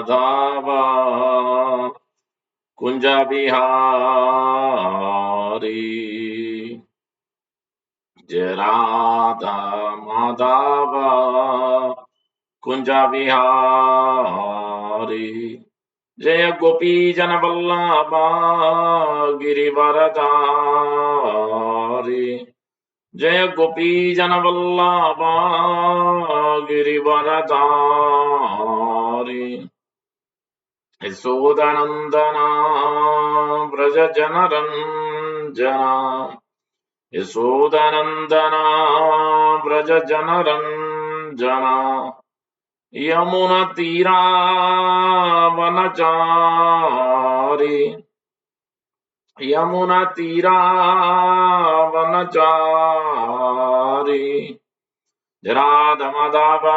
Madhava Kunja Bihari Jai Radha Madhava Kunja Bihari Jaya Gopi Janavallabha Girivaradari Jaya Gopi Janavallabha Girivaradari Yashodanandana Braja Janaranjana Yashodanandana Braja Janaranjana Yamuna Tira Vanachari Yamuna Tira Vanachari Radha Madhava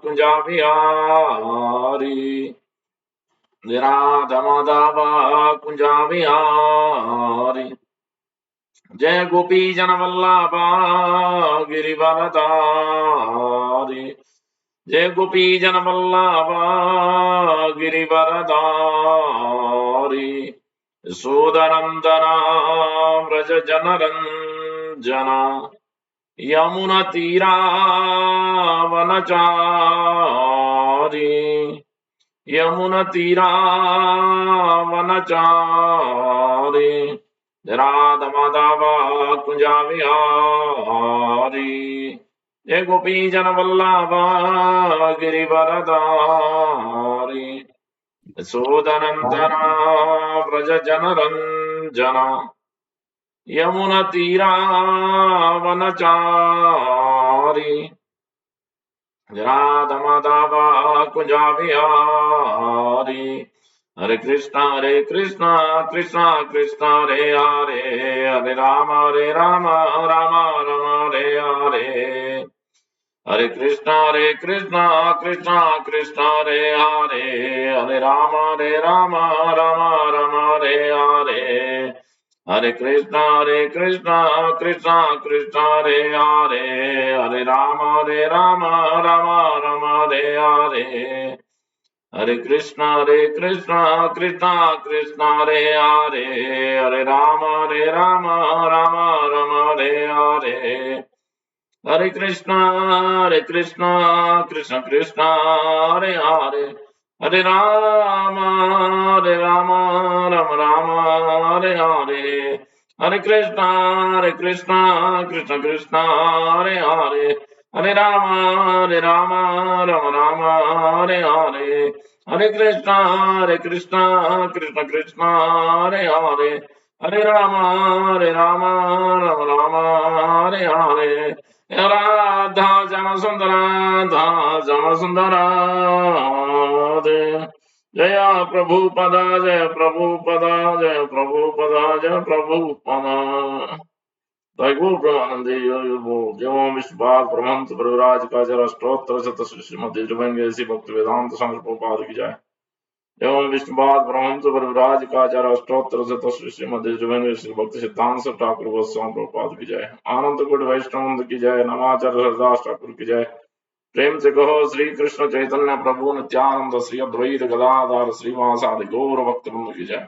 Kunja Vihari Radha Madhava Kunja Vihari Jai Gopi Janavallabha Girivaradari Jai Gopi Janavallabha Girivaradari Sodarandana Vraja Janaranjana Yamuna Tira Vanachari Yamuna Tira Vanachari Radha Madhava Kunja Vihari Jai Gopi Janavallabha Girivaradari Sodanandana Vraja Janaranjana Yamuna Tira Vanachari Radha Madhava Kunja Vihari Hare Krishna Krishna Krishna Hare Hare Hare Rama Rama Rama Hare Hare Hare Krishna Krishna Krishna Hare Hare Hare Rama Rama Rama Hare Hare Hare Krishna Krishna Krishna Hare Hare Hare Rama Rama Rama Hare Hare Hare Krishna Krishna Krishna Hare Hare Hare Rama Rama Rama Hare Hare Hare Krishna Krishna Krishna Hare Hare Hare Rama Rama Rama Hare Hare Hare Krishna Krishna Krishna Hare Hare Hare Rama Rama Rama Hare Hare Hare Krishna Krishna Krishna Hare Hare Hare Rama Rama Rama Hare Hare Radha Jamasundara Jaya Prabhupada Jaya Prabhupada Jaya Prabhupada Jaya Prabhupada Jai Guru Premanande Jai Vishwad Brahmant Pravraj Kajara Stottra Satasya Srimati Jivanga Esi Bhakti Vedanta Sanghar Prabhupada Ki Jai Jai Vishwad Brahmant Pravraj Kajara Stottra Satasya Srimati Jivanga Esi Bhakti Siddhanta Thakur Goswami Prabhupada Ki Jai Ananda Kut Vaishnava Ki Jai Namacharya Sardas Thakur Ki Jai प्रेम से कहो श्री कृष्ण चैतन्य प्रभु नित्यानंद श्री अद्वैत गदाधर श्रीवासादि गौर भक्त बंधु की जय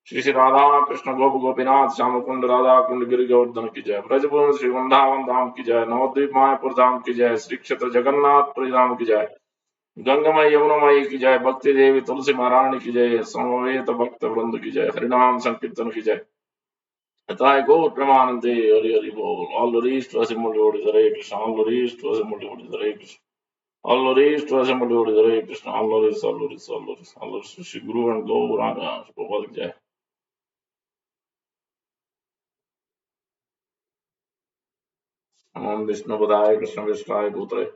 श्री श्री राधा कृष्ण गोप गोपीनाथ श्याम कुंड राधा कुंड गिरि गोवर्धन की जय ब्रजभूमि श्री वृंदावन धाम की जय नवद्वीप मायापुर धाम की जय श्री क्षेत्र जगन्नाथपुरी धाम की जय गंगमय यमुनामयी की जय भक्ति देवी तुलसी महारानी की जय समवेत भक्त वृंद की जय हरिनाम संकीर्तन की जय Atai go Pramanande Hari Hari Bol. All the rest was assembled is Hare Krishna. All the rest was assembled is Hare Krishna. All the rest was assembled is Hare Krishna. All the rest, all the rest, all the rest. All the rest. Shri Guru and Gauranga. Prabhupada Jai. Om Vishnu Padaya Krishna Vishwaya Putre.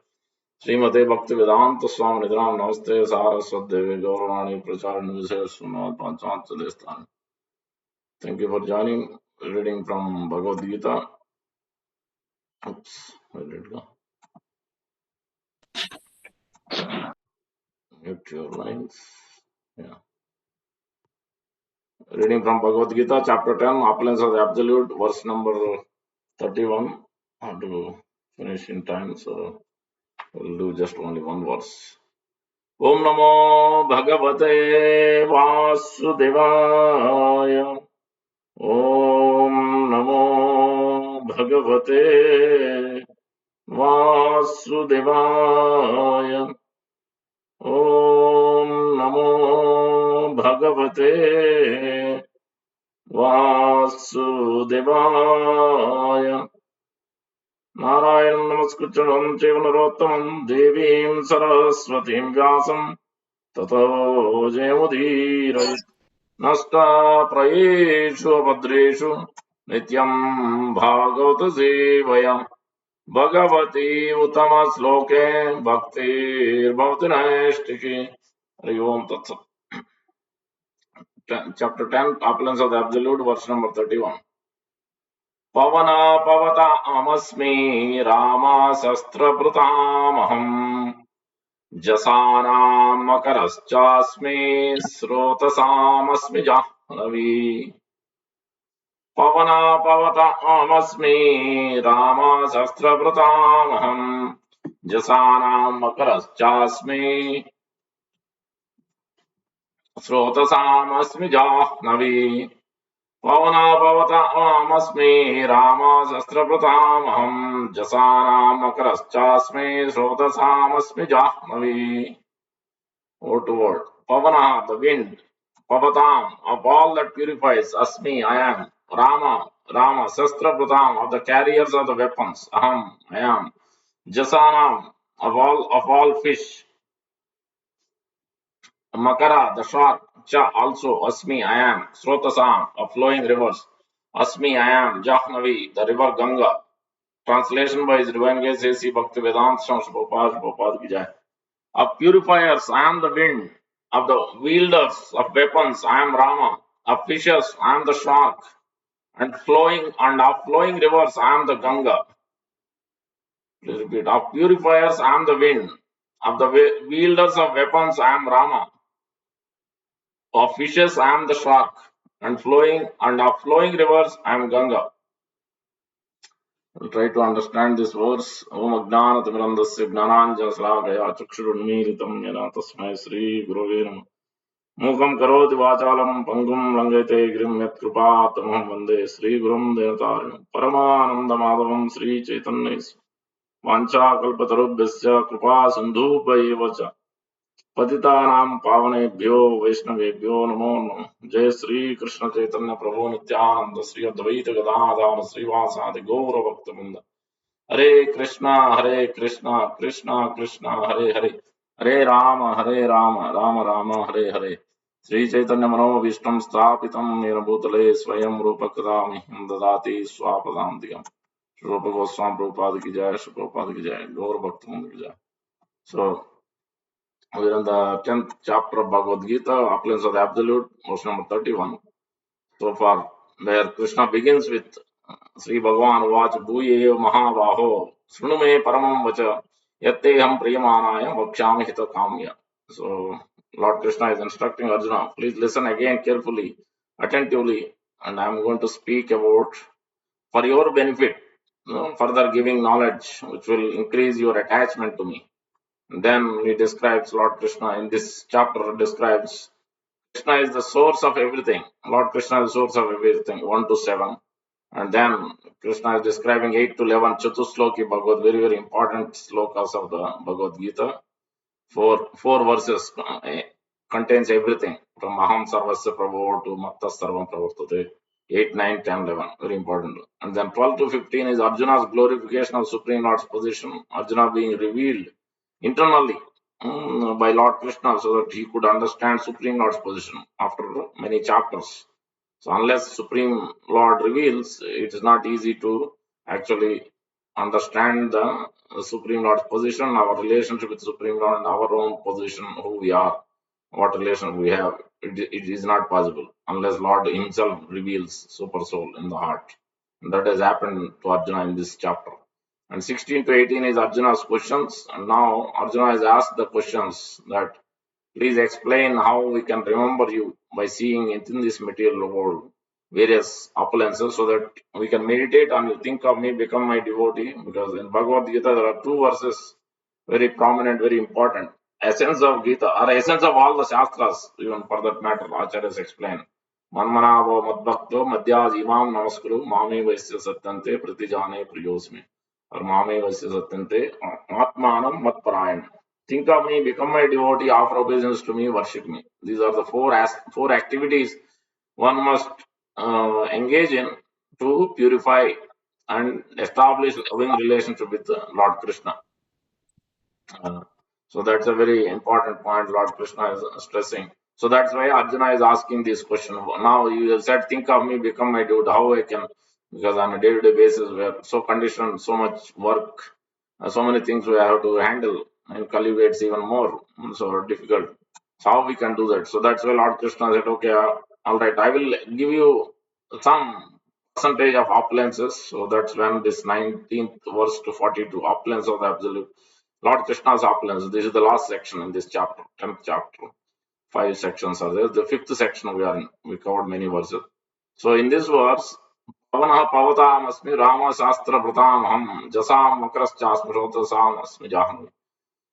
Srimate Bhakti Vedanta Swami Nidram Namaste Saraswat Devi Gaurani Pracharani Vishaya Sunat Panchant Sadestan. Thank you for joining. Reading from Bhagavad Gita. Oops, where did it go? Mute your lines. Yeah. Reading from Bhagavad Gita, chapter 10, Opulence of the Absolute, verse number 31. I have to finish in time, so we'll do just only one verse. Om Namo Bhagavate Vasudevaya. Om Namo Bhagavate Vasudevaya. Om Namo Bhagavate Vasudevaya. Narayanam Namaskrityanam Chaiva Narottamam Devim Saraswatim Vyasam Tato Jayamudhirayat. Nasta Prayeshu Abhadreshu Nityam Bhagavata Sevaya Bhagavati Uttama Sloke Bhaktir Bhavati Naistiki. Hari Om Tat Sat. Chapter 10, Opulence of the Absolute, verse number 31. Pavana Pavata Amasmi Rama Sastrapratamaham Jasanam Makaraschasmi Srotasamasmi Jahnavi. Pavana Pavata Amasmi Rama Sastrapratamaham Jasanam Makaraschasmi Srotasamasmi Jahnavi. Pavana Pavata Amasmi Rama Sastrapratamaham Jasanam Makaraschasmi Srotasamasmi Jahnavi. Word to word. Pavana, the wind. Pavatam, of all that purifies. Asmi, I am. Rama, Rama. Sastrapratam, of the carriers of the weapons. Aham, I am. Jasanam, of all fish. Makara, the shark. Cha, also. Asmi, I am. Srotasam, of flowing rivers. Asmi, I am. Jahnavi, the river Ganga. Translation by His Divine Grace A.C. Bhaktivedanta Swami Prabhupada Ki Jai. Of purifiers, I am the wind. Of the wielders of weapons, I am Rama. Of fishes, I am the shark. And of flowing rivers, I am the Ganga. Please repeat. Of purifiers, I am the wind. Of the wielders of weapons, I am Rama. Of fishes, I am the shark. And of flowing rivers, I am Ganga. We'll try to understand this verse. Om Ajnanatimirandasya Gnananjanasalakaya Chakshurunmilitam Yena Tasmai Sri Gurave Namaha. Mukam karoti vachalam pangum langete grim yat kripatamaham vande Sri Gurum Denatarinam Paramananda Madhavam Sri Chaitanya Vancha kalpatarubhyasya kripa sindhubhaiva cha patitanam pavanebhyo vaishnavebhyo namo namo. Jai Sri Krishna Chaitanya Prabhu Nityananda Sri Advaita Gadadhara Sri Vasadi Gaura Bhaktavinda. Hare Krishna, Krishna Krishna, Hare Hare, Hare Rama, Rama Rama, Hare Hare. Sri Chaitanya Manovistam Stapitam Yena Bhutale Swayam Rupa Kadami Dadati Swapadantikam. Rupa Goswami Prabhupada Ki Jai, Prabhupada Ki Jai, Gaur Bhaktivinoda Ki Jai. So, we are in the 10th chapter of Bhagavad Gita, Opulence of the Absolute, verse number 31. So far, where Krishna begins with Sri Bhagavan Vach Bhuye Mahabaho Srunume Paramam Vacha Yatteham Priyamanaya Vakshami Hita Kamya. So Lord Krishna is instructing Arjuna, please listen again carefully, attentively, and I am going to speak about for your benefit, further giving knowledge which will increase your attachment to me. And then he describes Lord Krishna in this chapter describes Krishna is the source of everything. Lord Krishna is the source of everything, 1 to 7. And then Krishna is describing 8 to 11 Chatusloki Bhagavad, very, very important slokas of the Bhagavad Gita. Four verses contains everything from Aham Sarvasya Prabhu to Matta Sarvam Pravartate. 8, 9, 10, 11, very important. And then 12 to 15 is Arjuna's glorification of Supreme Lord's position. Arjuna being revealed internally by Lord Krishna so that he could understand Supreme Lord's position after many chapters. So unless Supreme Lord reveals, it is not easy to actually understand the Supreme Lord's position, our relationship with Supreme Lord, and our own position, who we are, what relation we have. It is not possible unless Lord Himself reveals Super Soul in the heart. And that has happened to Arjuna in this chapter. And 16 to 18 is Arjuna's questions. And now Arjuna has asked the questions that please explain how we can remember you by seeing in this material world various opulences so that we can meditate on you. Think of me, become my devotee. Because in Bhagavad Gita, there are two verses very prominent, very important. essence of Gita or essence of all the Shastras, even for that matter, Acharyas explain. Manmanavo madbhakto madhyas imam namaskuru mame vaisya satyante pratijane priyosme. Or mame vaisya satyante atmanam matparayan. Think of me, become my devotee, offer obeisance to me, worship me. These are the four activities one must engage in to purify and establish loving relationship with Lord Krishna. Uh, so that's a very important point Lord Krishna is stressing. So that's why Arjuna is asking this question. Now you said, think of me, become my dude. How I can, because on a day-to-day basis we're so conditioned, so much work, so many things we have to handle, and Kali it's even more so difficult. So how we can do that? So that's why Lord Krishna said, okay, all right, I will give you some percentage of opulences. So that's when this 19th verse to 42, opulence of the absolute. Lord Krishna's opulence. This is the last section in this chapter, 10th chapter. Five sections are there. The fifth section we are in. We covered many verses. So in this verse, Pavana Pavatam Asmi Rama Shastra Pratam Ham Jasam Makrascha Smrotasam Asmi Jahanu.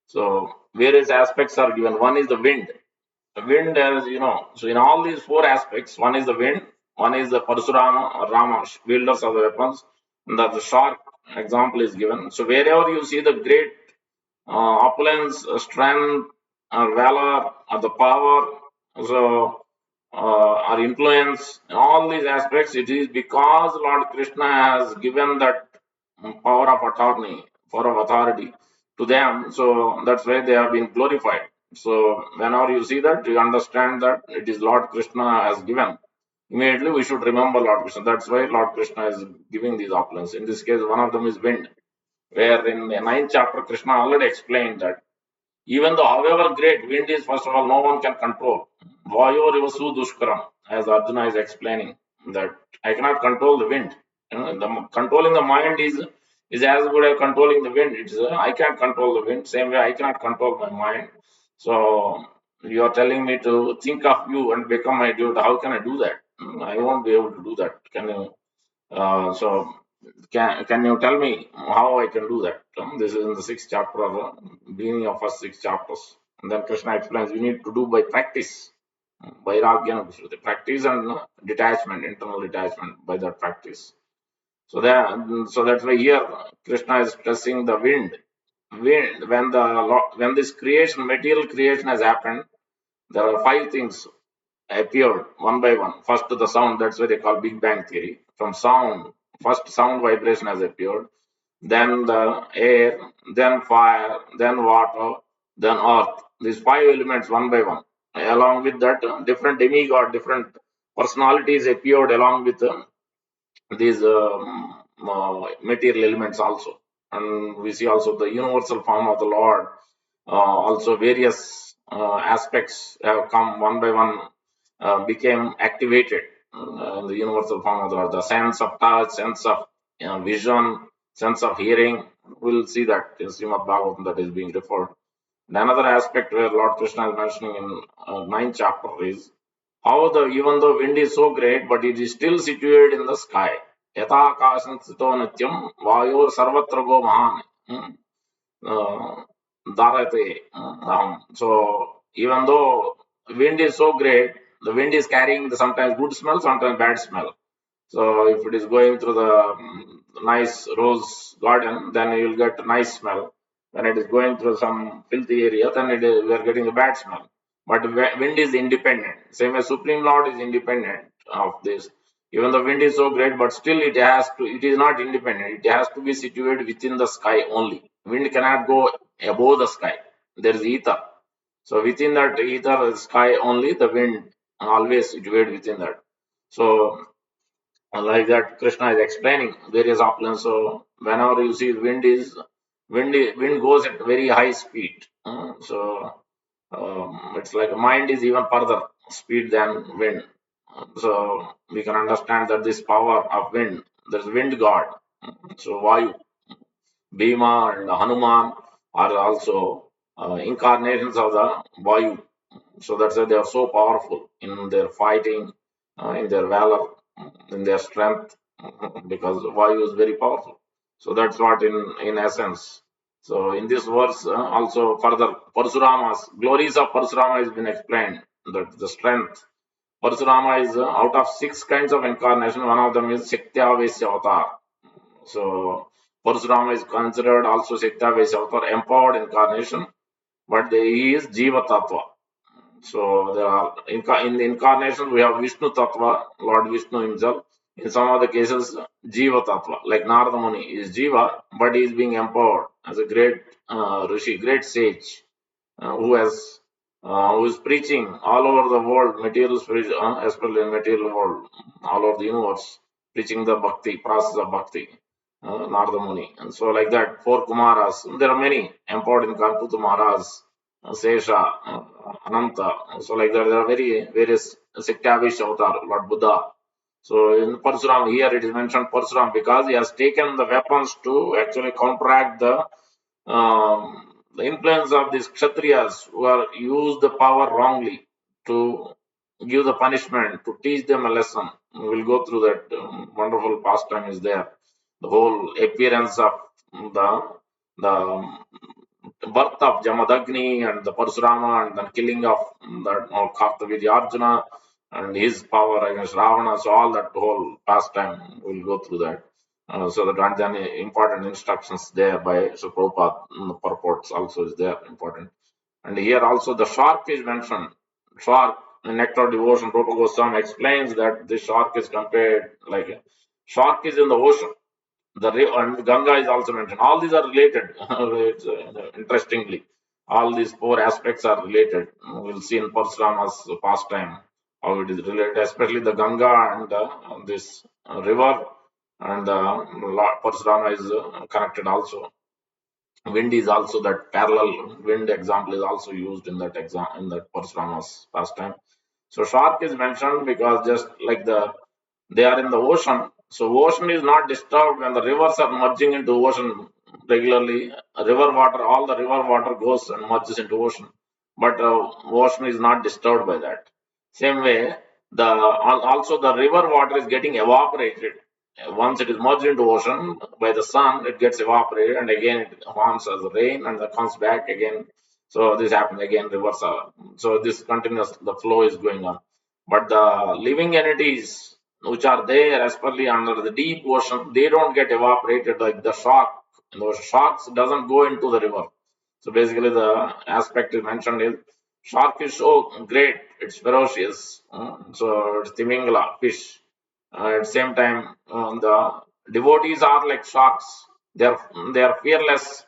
So various aspects are given. One is the wind. The wind, as you know, so in all these four aspects, one is the wind, one is the Parsurama or Rama, wielders of the weapons, and the shark example is given. So wherever you see the great opulence, strength, or valor, or the power, so or influence, in all these aspects, it is because Lord Krishna has given that power of attorney, power of authority to them. So that's why they have been glorified. So whenever you see that, you understand that it is Lord Krishna has given. Immediately we should remember Lord Krishna. That's why Lord Krishna is giving these opulence. In this case, one of them is wind, where in the ninth chapter, Krishna already explained that even though, however great wind is, first of all, no one can control. Vayor Ivasu Dushkaram, as Arjuna is explaining, that I cannot control the wind. Controlling the mind is as good as controlling the wind. I can't control the wind. Same way, I cannot control my mind. So you are telling me to think of you and become my dude. How can I do that? I won't be able to do that. Can you? So can you tell me how I can do that? This is in the sixth chapter, beginning of first six chapters. And then Krishna explains you need to do by practice, vairagya, practice and detachment, internal detachment by that practice. So that's why here Krishna is stressing the wind. Wind when this creation, material creation has happened, there are five things appeared one by one. First, the sound, that's why they call Big Bang Theory. From sound, first sound vibration has appeared, then the air, then fire, then water, then earth. These five elements one by one. Along with that, different demigod, different personalities appeared along with these material elements also. And we see also the universal form of the Lord. Also, various aspects have come one by one, became activated. The universal form of the Lord, the sense of touch, sense of vision, sense of hearing. We'll see that in Srimad Bhagavatam that is being referred. And another aspect where Lord Krishna is mentioning in ninth chapter is how the even though wind is so great, but it is still situated in the sky. Yatha akasham sthito nityam vayor sarvatra go mahan. Uh, Dharate. So even though wind is so great, the wind is carrying the sometimes good smell, sometimes bad smell. So if it is going through the nice rose garden, then you will get nice smell. When it is going through some filthy area, then we are getting a bad smell. But wind is independent. Same as Supreme Lord is independent of this. Even the wind is so great, but still it is not independent. It has to be situated within the sky only. Wind cannot go above the sky. There is ether. So within that ether sky only, the wind always situated within that. So like that Krishna is explaining various opulence. So whenever you see wind goes at very high speed. So it's like mind is even further speed than wind. So we can understand that this power of wind, there's wind god. So Vayu, Bhima and Hanuman are also incarnations of the Vayu. So that's why they are so powerful in their fighting, in their valor, in their strength, because Vayu is very powerful. So that's what in essence. So in this verse, also further Parasuramas, glories of Parasurama has been explained. That the strength. Parasurama is out of 6 kinds of incarnation. One of them is Shaktya avatar. So Parasurama is considered also Shaktya avatar, empowered incarnation, but he is Jiva Tattva. So there are in the incarnation we have Vishnu Tattva, Lord Vishnu himself. In some of the cases, Jiva Tattva, like Narada Muni is Jiva, but he is being empowered as a great Rishi, great sage, who is preaching all over the world, material spirit, especially in material world, all over the universe, preaching the bhakti, process of bhakti, Narada Muni. And so like that, 4 Kumaras, there are many empowered in Kanputa Maharaj, Sesha, Ananta. So like that, there are very various Siktavish avatar, Lord Buddha. So in Parsuram, here it is mentioned Parsuram because he has taken the weapons to actually counteract the influence of these Kshatriyas who are use the power wrongly to give the punishment, to teach them a lesson. We will go through that wonderful pastime is there. The whole appearance of the birth of Jamadagni and the Parsurama and the killing of that Kartavirya Arjuna and his power against Ravana. So all that whole pastime, we'll go through that. So that and then important instructions there by so Prabhupada, purports also is there important. And here also the shark is mentioned. Shark in Nectar of Devotion, Prabhupada Goswami explains that the shark is compared like a shark is in the ocean. The and Ganga is also mentioned. All these are related. Interestingly, all these 4 aspects are related. We'll see in Parshurama's pastime how it is related, especially the Ganga and this river, and Parshurama is connected also. Wind is also that parallel wind example is also used in that in that Parshurama's pastime. So shark is mentioned because just like they are in the ocean. So ocean is not disturbed when the rivers are merging into ocean regularly. River water, all the river water goes and merges into ocean, but ocean is not disturbed by that. Same way, also the river water is getting evaporated. Once it is merged into ocean by the sun, it gets evaporated and again it forms as rain and then comes back again. So this happens again. Rivers are so this continuous. The flow is going on, but the living entities which are there, especially under the deep ocean, they don't get evaporated like the shark. Those sharks doesn't go into the river. So basically, the aspect is mentioned is shark is so great, it's ferocious. So it's Timingala fish. At the same time, the devotees are like sharks. They are fearless.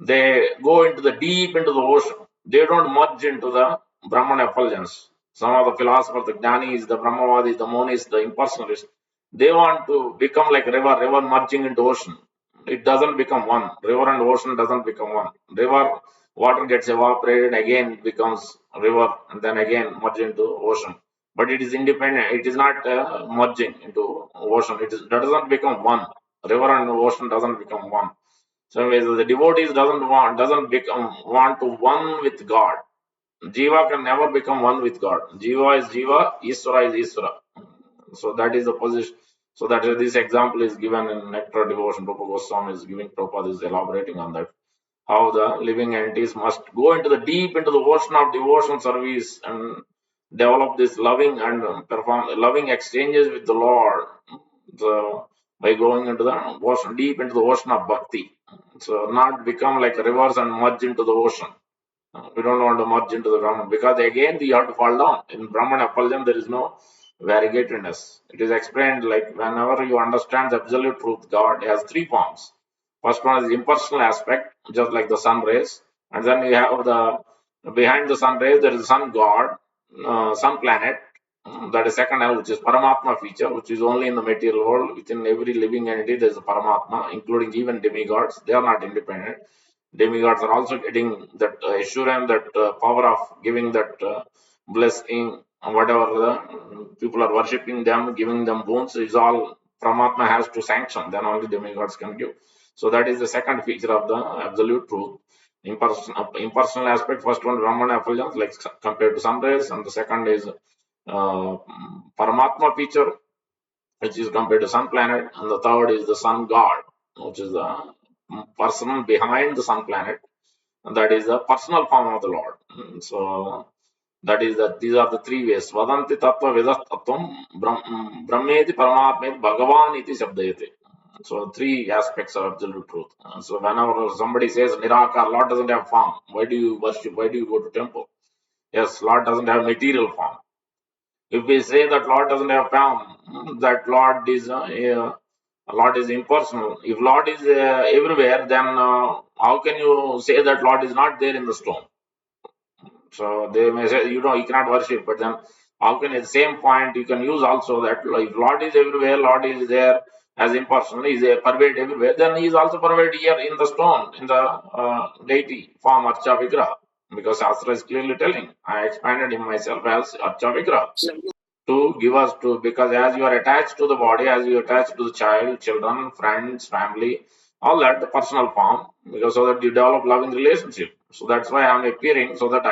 They go into the deep into the ocean. They don't merge into the Brahman effulgence. Some of the philosophers, the Jnanis, the Brahmavadis, the Monis, the impersonalists, they want to become like river merging into ocean. It doesn't become one. River and ocean doesn't become one. River water gets evaporated, again it becomes river, and then again merge into ocean. But it is independent. It is not merging into ocean. That doesn't become one. River and ocean doesn't become one. So the devotees doesn't become want to one with God. Jiva can never become one with God. Jiva is Jiva, Iswara is Iswara. So that is the position. So that this example is given in Nectar Devotion. Prabhupada Goswami is giving, Prabhupada is elaborating on that. How the living entities must go into the deep, into the ocean of devotion service and develop this loving and perform loving exchanges with the Lord. So by going into the ocean, deep into the ocean of bhakti. So not become like rivers and merge into the ocean. We don't want to merge into the Brahman because again we have to fall down. In Brahman Appaljam there is no variegatedness. It is explained like whenever you understand the absolute truth, God has 3 forms. First one is the impersonal aspect, just like the sun rays, and then you have the behind the sun rays there is the sun god, sun planet. That is second level, which is Paramatma feature, which is only in the material world. Within every living entity, there is a Paramatma, including even demigods. They are not independent. Demigods are also getting that assurance, that power of giving that blessing, whatever the people are worshipping them, giving them boons, is all Paramatma has to sanction. Then only demigods can give. So that is the second feature of the absolute truth. Impersonal aspect, first one Brahmana effulgence, like compared to sun rays, and the second is Paramatma feature, which is compared to sun planet, and the third is the sun god, which is the person behind the sun planet. And that is the personal form of the Lord. So that is that these are the three ways. Vadanti tattva vedas tattvam brahmeti paramatmeti bhagavan iti shabdayate. So three aspects of absolute truth. So whenever somebody says Nirakar, Lord doesn't have form, why do you worship? Why do you go to temple? Yes, Lord doesn't have material form. If we say that Lord doesn't have form, that Lord is impersonal. If Lord is everywhere, then how can you say that Lord is not there in the stone? So they may say, you cannot worship, but then how can at the same point you can use also that if Lord is everywhere, Lord is there as impersonal, is a pervade everywhere, then he is also pervade here in the stone, in the deity form Archa Vigraha. Because Shastra is clearly telling, I expanded him myself as Archa Vigraha to give us to, because as you are attached to the body, as you are attached to the child, children, friends, family, all that the personal form, because so that you develop loving relationship. So that's why I'm appearing, so that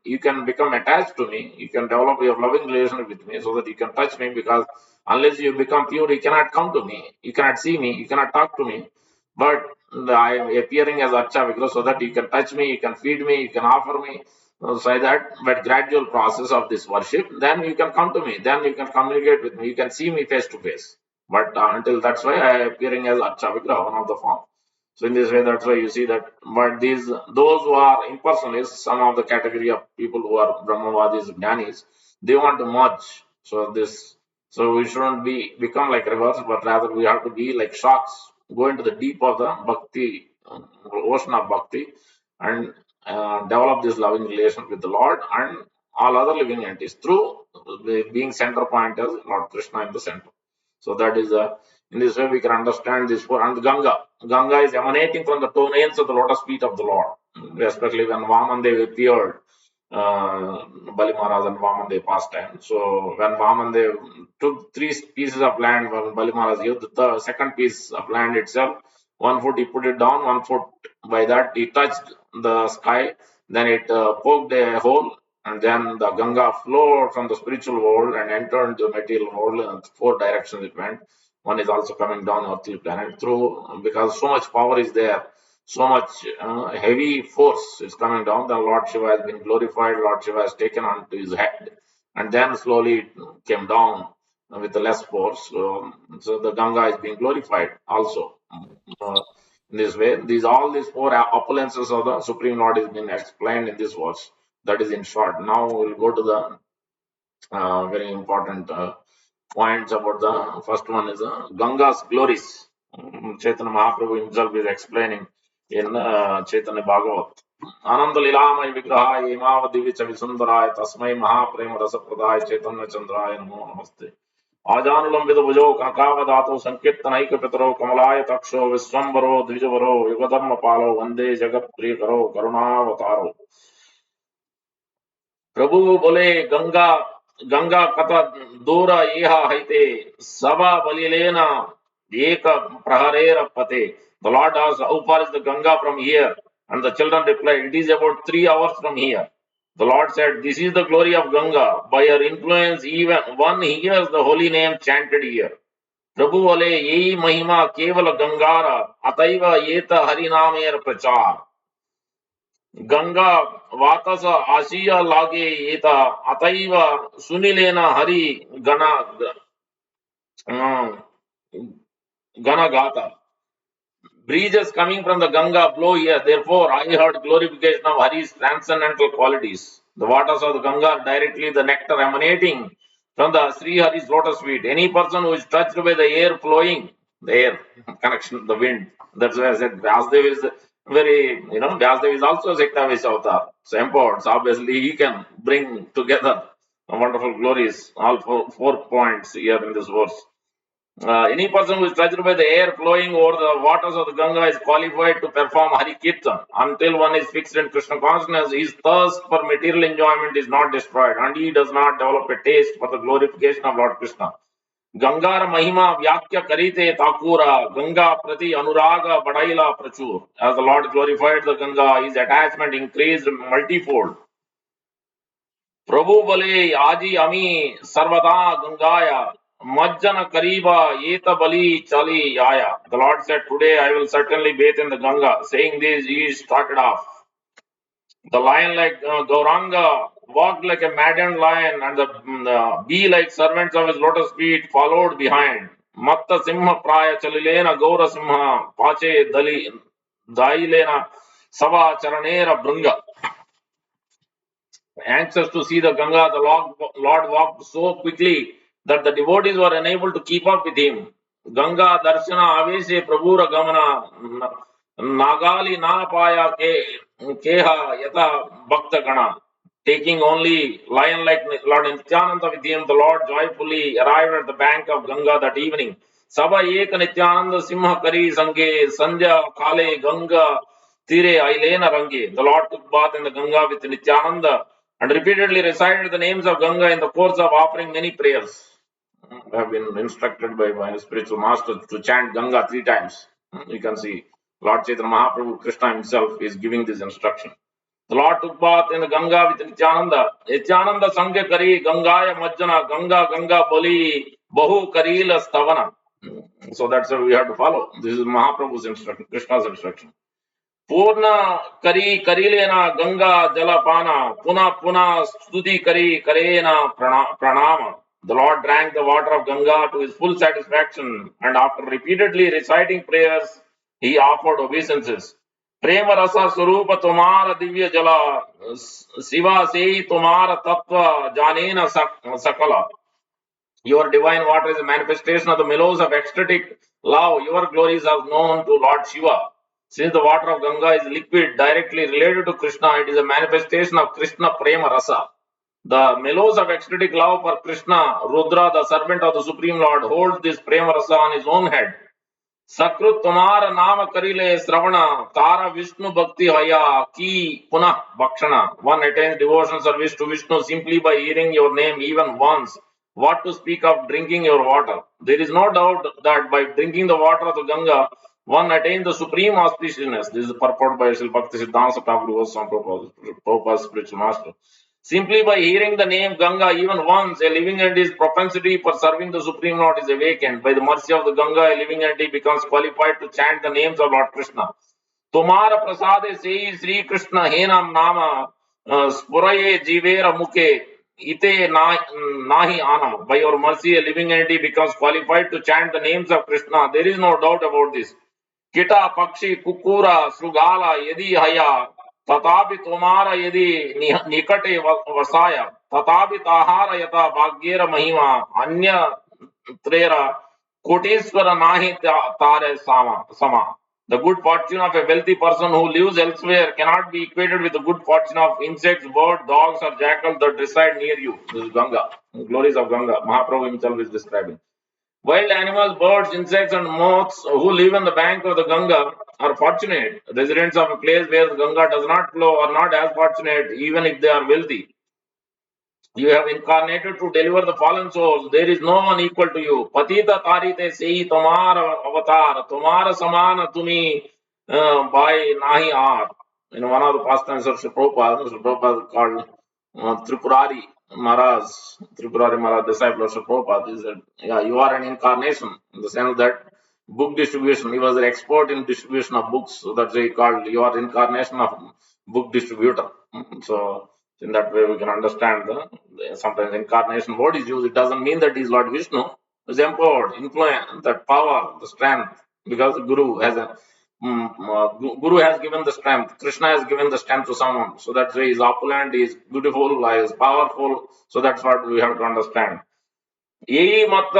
you can become attached to me, you can develop your loving relationship with me, so that you can touch me, because unless you become pure, you cannot come to me, you cannot see me, you cannot talk to me. But I am appearing as Archa Vigraha so that you can touch me, you can feed me, you can offer me, say that, but gradual process of this worship, then you can come to me, then you can communicate with me, you can see me face to face. But until that's why I am appearing as Archa Vigraha, one of the form. So in this way, that's why you see that. But those who are impersonalists, some of the category of people who are Brahmavadis, Jnanis, they want to merge. So we shouldn't become like rivers, but rather we have to be like sharks, go into the deep of the bhakti, ocean of bhakti, and develop this loving relation with the Lord and all other living entities through being center point as Lord Krishna in the center. So that is in this way we can understand this. And Ganga, Ganga is emanating from the toenails of the lotus feet of the Lord, especially when Vamandev appeared. Bali Maharaj and Vamandev pastime. So when Vamandev took three pieces of land when Bali Maharaj used the second piece of land itself, 1 foot he put it down, 1 foot by that he touched the sky, then it poked a hole, and then the Ganga flowed from the spiritual world and entered into the material world. In four directions it went. One is also coming down earthly planet through, because so much power is there, so much heavy force is coming down. The Lord Shiva has been glorified. Lord Shiva has taken onto his head, and then slowly it came down with the less force. So the Ganga is being glorified also. Uh, in this way, all these four opulences of the Supreme Lord is being explained in this verse. That is in short. Now we'll go to the very important points about the first one is Ganga's glories. Chaitanya Mahaprabhu himself is explaining in Chaitanya Bhagavat. Ananda Lilamay Vigraha Imavadi Vicha Visundaray Tasmai Mahaprema Rasapradaya Chaitanya Chandraya Namo Namaste. आजानुलंबित भुजो कनकावदातो संकीर्तनैक पितरो कमलाय तक्षो विश्वम्भरो द्विजवरो युगधर्म पालो वंदे जगत प्रिय करो करुणावतारो प्रभु बोले गंगा गंगा कथ दूर इह हैते सभा बलिलेना एक प्रहरेर पते. The Lord asked, how far is the Ganga from here? And the children replied, it is about 3 hours from here. The Lord said, this is the glory of Ganga. By her influence, even one hears the holy name chanted here. प्रभु बोले यही महिमा केवल गंगारा अतैव येत हरिनामेर प्रचार. गंगा वातस आशिया लागे येता अतैव सुनिलेना हरि गण गाता. Breezes coming from the Ganga blow here. Therefore, I heard glorification of Hari's transcendental qualities. The waters of the Ganga are directly the nectar emanating from the Sri Hari's lotus feet. Any person who is touched by the air flowing, the air connection, the wind. That's why I said Vyasdev is Vyasdev is also a Sektavish avatar. So empowered. So obviously, he can bring together wonderful glories, all 4 points here in this verse. Any person who is touched by the air flowing over the waters of the Ganga is qualified to perform Hari Kirtan. Until one is fixed in Krishna consciousness, his thirst for material enjoyment is not destroyed, and he does not develop a taste for the glorification of Lord Krishna. Gangar Mahima Vyakya Karite Takura, Ganga Prati Anuraga Badaila Prachur. As the Lord glorified the Ganga, his attachment increased multifold. प्रभु बोले आजी अमी सर्वदा गंगाया Majjana Kariba Yeta Bali Chali Aya. The Lord said, today I will certainly bathe in the Ganga. Saying this, he started off. The lion like Gauranga walked like a maddened lion, and the bee like servants of his lotus feet followed behind. Matta Simha Praya Chalilena Gaura Simha Pache Dali Dailena Sava Charanera Brunga. Anxious to see the Ganga, the Lord walked so quickly that the devotees were unable to keep up with him. Ganga Darshana Aveshe Prabhura Gamana Nagali Napaya Keha Yata Bhakta Gana. Taking only lion like Lord Nityananda with him, the Lord joyfully arrived at the bank of Ganga that evening. Saba Ek Nityananda Simha Kari Sange Sandhya Kale Ganga Tire Ailena Range. The Lord took bath in the Ganga with Nityananda and repeatedly recited the names of Ganga in the course of offering many prayers. I have been instructed by my spiritual master to chant Ganga 3 times. You can see Lord Chaitanya Mahaprabhu, Krishna himself, is giving this instruction. The Lord took bath in the Ganga with Nityananda. Nityananda Sangha Kari Gangaya Majjana Ganga Ganga Bali Bahu Karila Stavana. So that's what we have to follow. This is Mahaprabhu's instruction, Krishna's instruction. Purna Kari Karilena Ganga Jalapana Puna Puna Stuti Kari Karena Pranama. The Lord drank the water of Ganga to his full satisfaction, and after repeatedly reciting prayers, he offered obeisances. Prema Rasa Swarupa Tumara Divya Jala Siva Sei Tumara Tattva Janena Sakala. Your divine water is a manifestation of the mellows of ecstatic love. Your glories are known to Lord Shiva. Since the water of Ganga is liquid, directly related to Krishna, it is a manifestation of Krishna Prema Rasa. The mellows of ecstatic love for Krishna, Rudra, the servant of the Supreme Lord, holds this Prema Rasa on his own head. सकृत तुम्हार नाम करिले श्रवण तारा Vishnu Bhakti Haya ki punah bhakshana. One attains devotional service to Vishnu simply by hearing your name even once. What to speak of drinking your water? There is no doubt that by drinking the water of the Ganga, one attains the supreme auspiciousness. This is purported by Srila Bhakti Siddhanta Thakur Goswami Prabhupada's spiritual master. Simply by hearing the name Ganga even once, a living entity's propensity for serving the Supreme Lord is awakened. By the mercy of the Ganga, a living entity becomes qualified to chant the names of Lord Krishna. Tomara prasade sei Sri Krishna henam nama spuraye jivera mukhe ite nahi anam. By your mercy, a living entity becomes qualified to chant the names of Krishna. There is no doubt about this. Kita Pakshi Kukura Srugala Yedi Haya तथापि तुम्हारा यदि निकटे वसाय तथापि ताहार यथा भाग्येर महिमा अन्य त्रेरा कोटीश्वर नाहि तारे sama. The good fortune of a wealthy person who lives elsewhere cannot be equated with the good fortune of insects, birds, dogs, or jackals that reside near you. This is Ganga. Glories of Ganga. Mahaprabhu himself is describing. Wild animals, birds, insects, and moths who live on the bank of the Ganga are fortunate. Residents of a place where the Ganga does not flow are not as fortunate, even if they are wealthy. You have incarnated to deliver the fallen souls. There is no one equal to you. Patita tarite sei tomara avatar, tomara samana tumi by nahi aar. In one of the pastimes of Sri Prabhupada called Tripurari Maharaj, Tripurari Maharaj, disciple of Sri Prabhupada, he said, yeah, you are an incarnation in the sense that book distribution, he was an expert in distribution of books, so that's why he called, you are incarnation of book distributor. So, in that way, we can understand sometimes incarnation word is used. It doesn't mean that he is Lord Vishnu. Is empowered, influence, that power, the strength, because the Guru has a Guru has given the strength. Krishna has given the strength to someone. So that's why he is opulent, he is beautiful, he is powerful. So that's what we have to understand. यही मत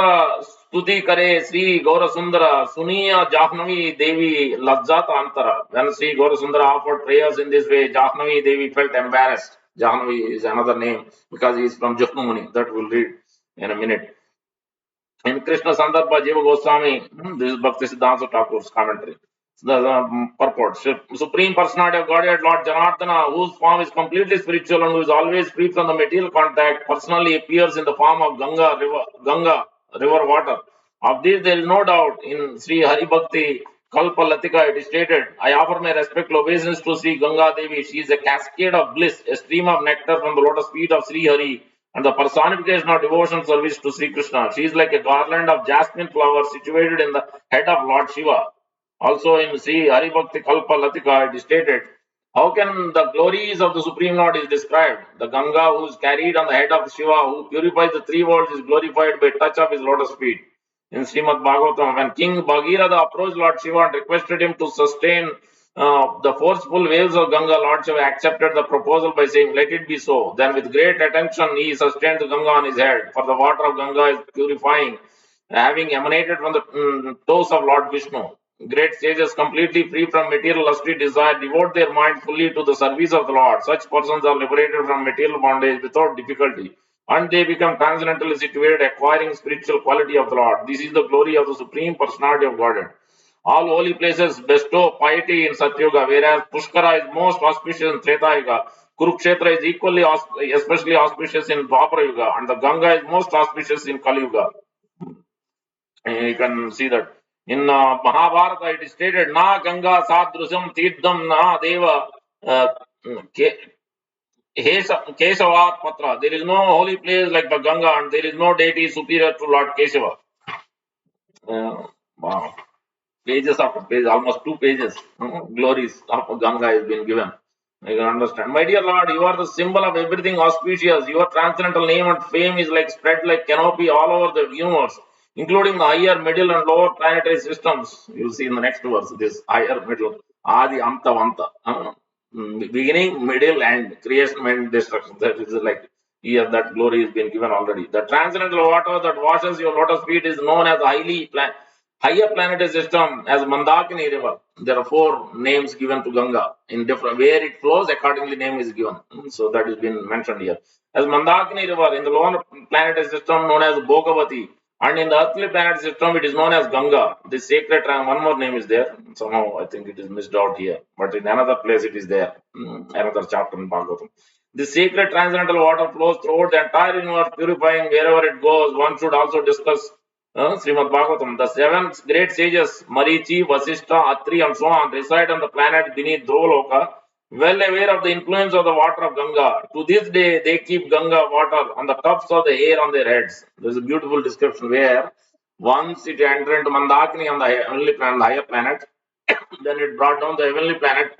स्तुति करे श्री गौर सुंदर सुनिया Jahnavi Devi लज्जात Antara. When Sri Gaura Sundara offered prayers in this way, Jahnavi Devi felt embarrassed. Jahnavi is another name because he is from Juhnumuni. That we'll read in a minute. In Krishna Sandarbha Jiva Goswami, this is Bhakti Siddhanta Thakur's commentary. The purport. Supreme Personality of Godhead, Lord Janardana, whose form is completely spiritual and who is always free from the material contact, personally appears in the form of Ganga river water. Of this there is no doubt. In Sri Hari Bhakti Kalpa Latika it is stated, I offer my respectful obeisance to Sri Ganga Devi. She is a cascade of bliss, a stream of nectar from the lotus feet of Sri Hari, and the personification of devotion service to Sri Krishna. She is like a garland of jasmine flowers situated in the head of Lord Shiva. Also in Sri Haribhakti Kalpa Latika, it is stated, how can the glories of the Supreme Lord is described? The Ganga who is carried on the head of Shiva, who purifies the three worlds, is glorified by touch of his lotus feet. In Srimad Bhagavatam, when King Bhagirath approached Lord Shiva and requested him to sustain the forceful waves of Ganga, Lord Shiva accepted the proposal by saying, let it be so. Then with great attention, he sustained the Ganga on his head, for the water of Ganga is purifying, having emanated from the toes of Lord Vishnu. Great sages, completely free from material lusty desire, devote their mind fully to the service of the Lord. Such persons are liberated from material bondage without difficulty, and they become transcendently situated, acquiring spiritual quality of the Lord. This is the glory of the Supreme Personality of Godhead. All holy places bestow piety in Satyuga, whereas Pushkara is most auspicious in Treta Yuga. Kurukshetra is equally, especially auspicious in Dwapara Yuga, and the Ganga is most auspicious in Kali Yuga. You can see that. In Mahabharata, it is stated, Na Ganga Sadrusam Tirtham Na Deva uh, Keshavat Patra. There is no holy place like the Ganga, and there is no deity superior to Lord Keshava. Wow. Pages after page, almost 2 pages, glories of Ganga has been given. You can understand. My dear Lord, you are the symbol of everything auspicious. Your transcendental name and fame is like spread like canopy all over the universe, including the higher, middle, and lower planetary systems. You'll see in the next verse, this higher, middle, Adi, Anta, Vanta. Beginning, middle, end, creation and destruction. That is like here that glory has been given already. The transcendental water that washes your lotus feet is known as higher planetary system as Mandakini River. There are 4 names given to Ganga in different where it flows. Accordingly, name is given. So that has been mentioned here as Mandakini River in the lower planetary system known as Bhogavati, and in the earthly planet system it is known as Ganga. The sacred one more name is there. Somehow I think it is missed out here, but in another place it is there. Another chapter in Bhagavatam. The sacred transcendental water flows throughout the entire universe, purifying wherever it goes. One should also discuss Srimad Bhagavatam. The 7 great sages, Marichi, Vasishtha, Atri, and so on, reside on the planet beneath Dhruvaloka, well aware of the influence of the water of Ganga. To this day, they keep Ganga water on the tops of the hair on their heads. There's a beautiful description where once it entered into Mandakini on the heavenly planet, the higher planet, then it brought down the heavenly planet.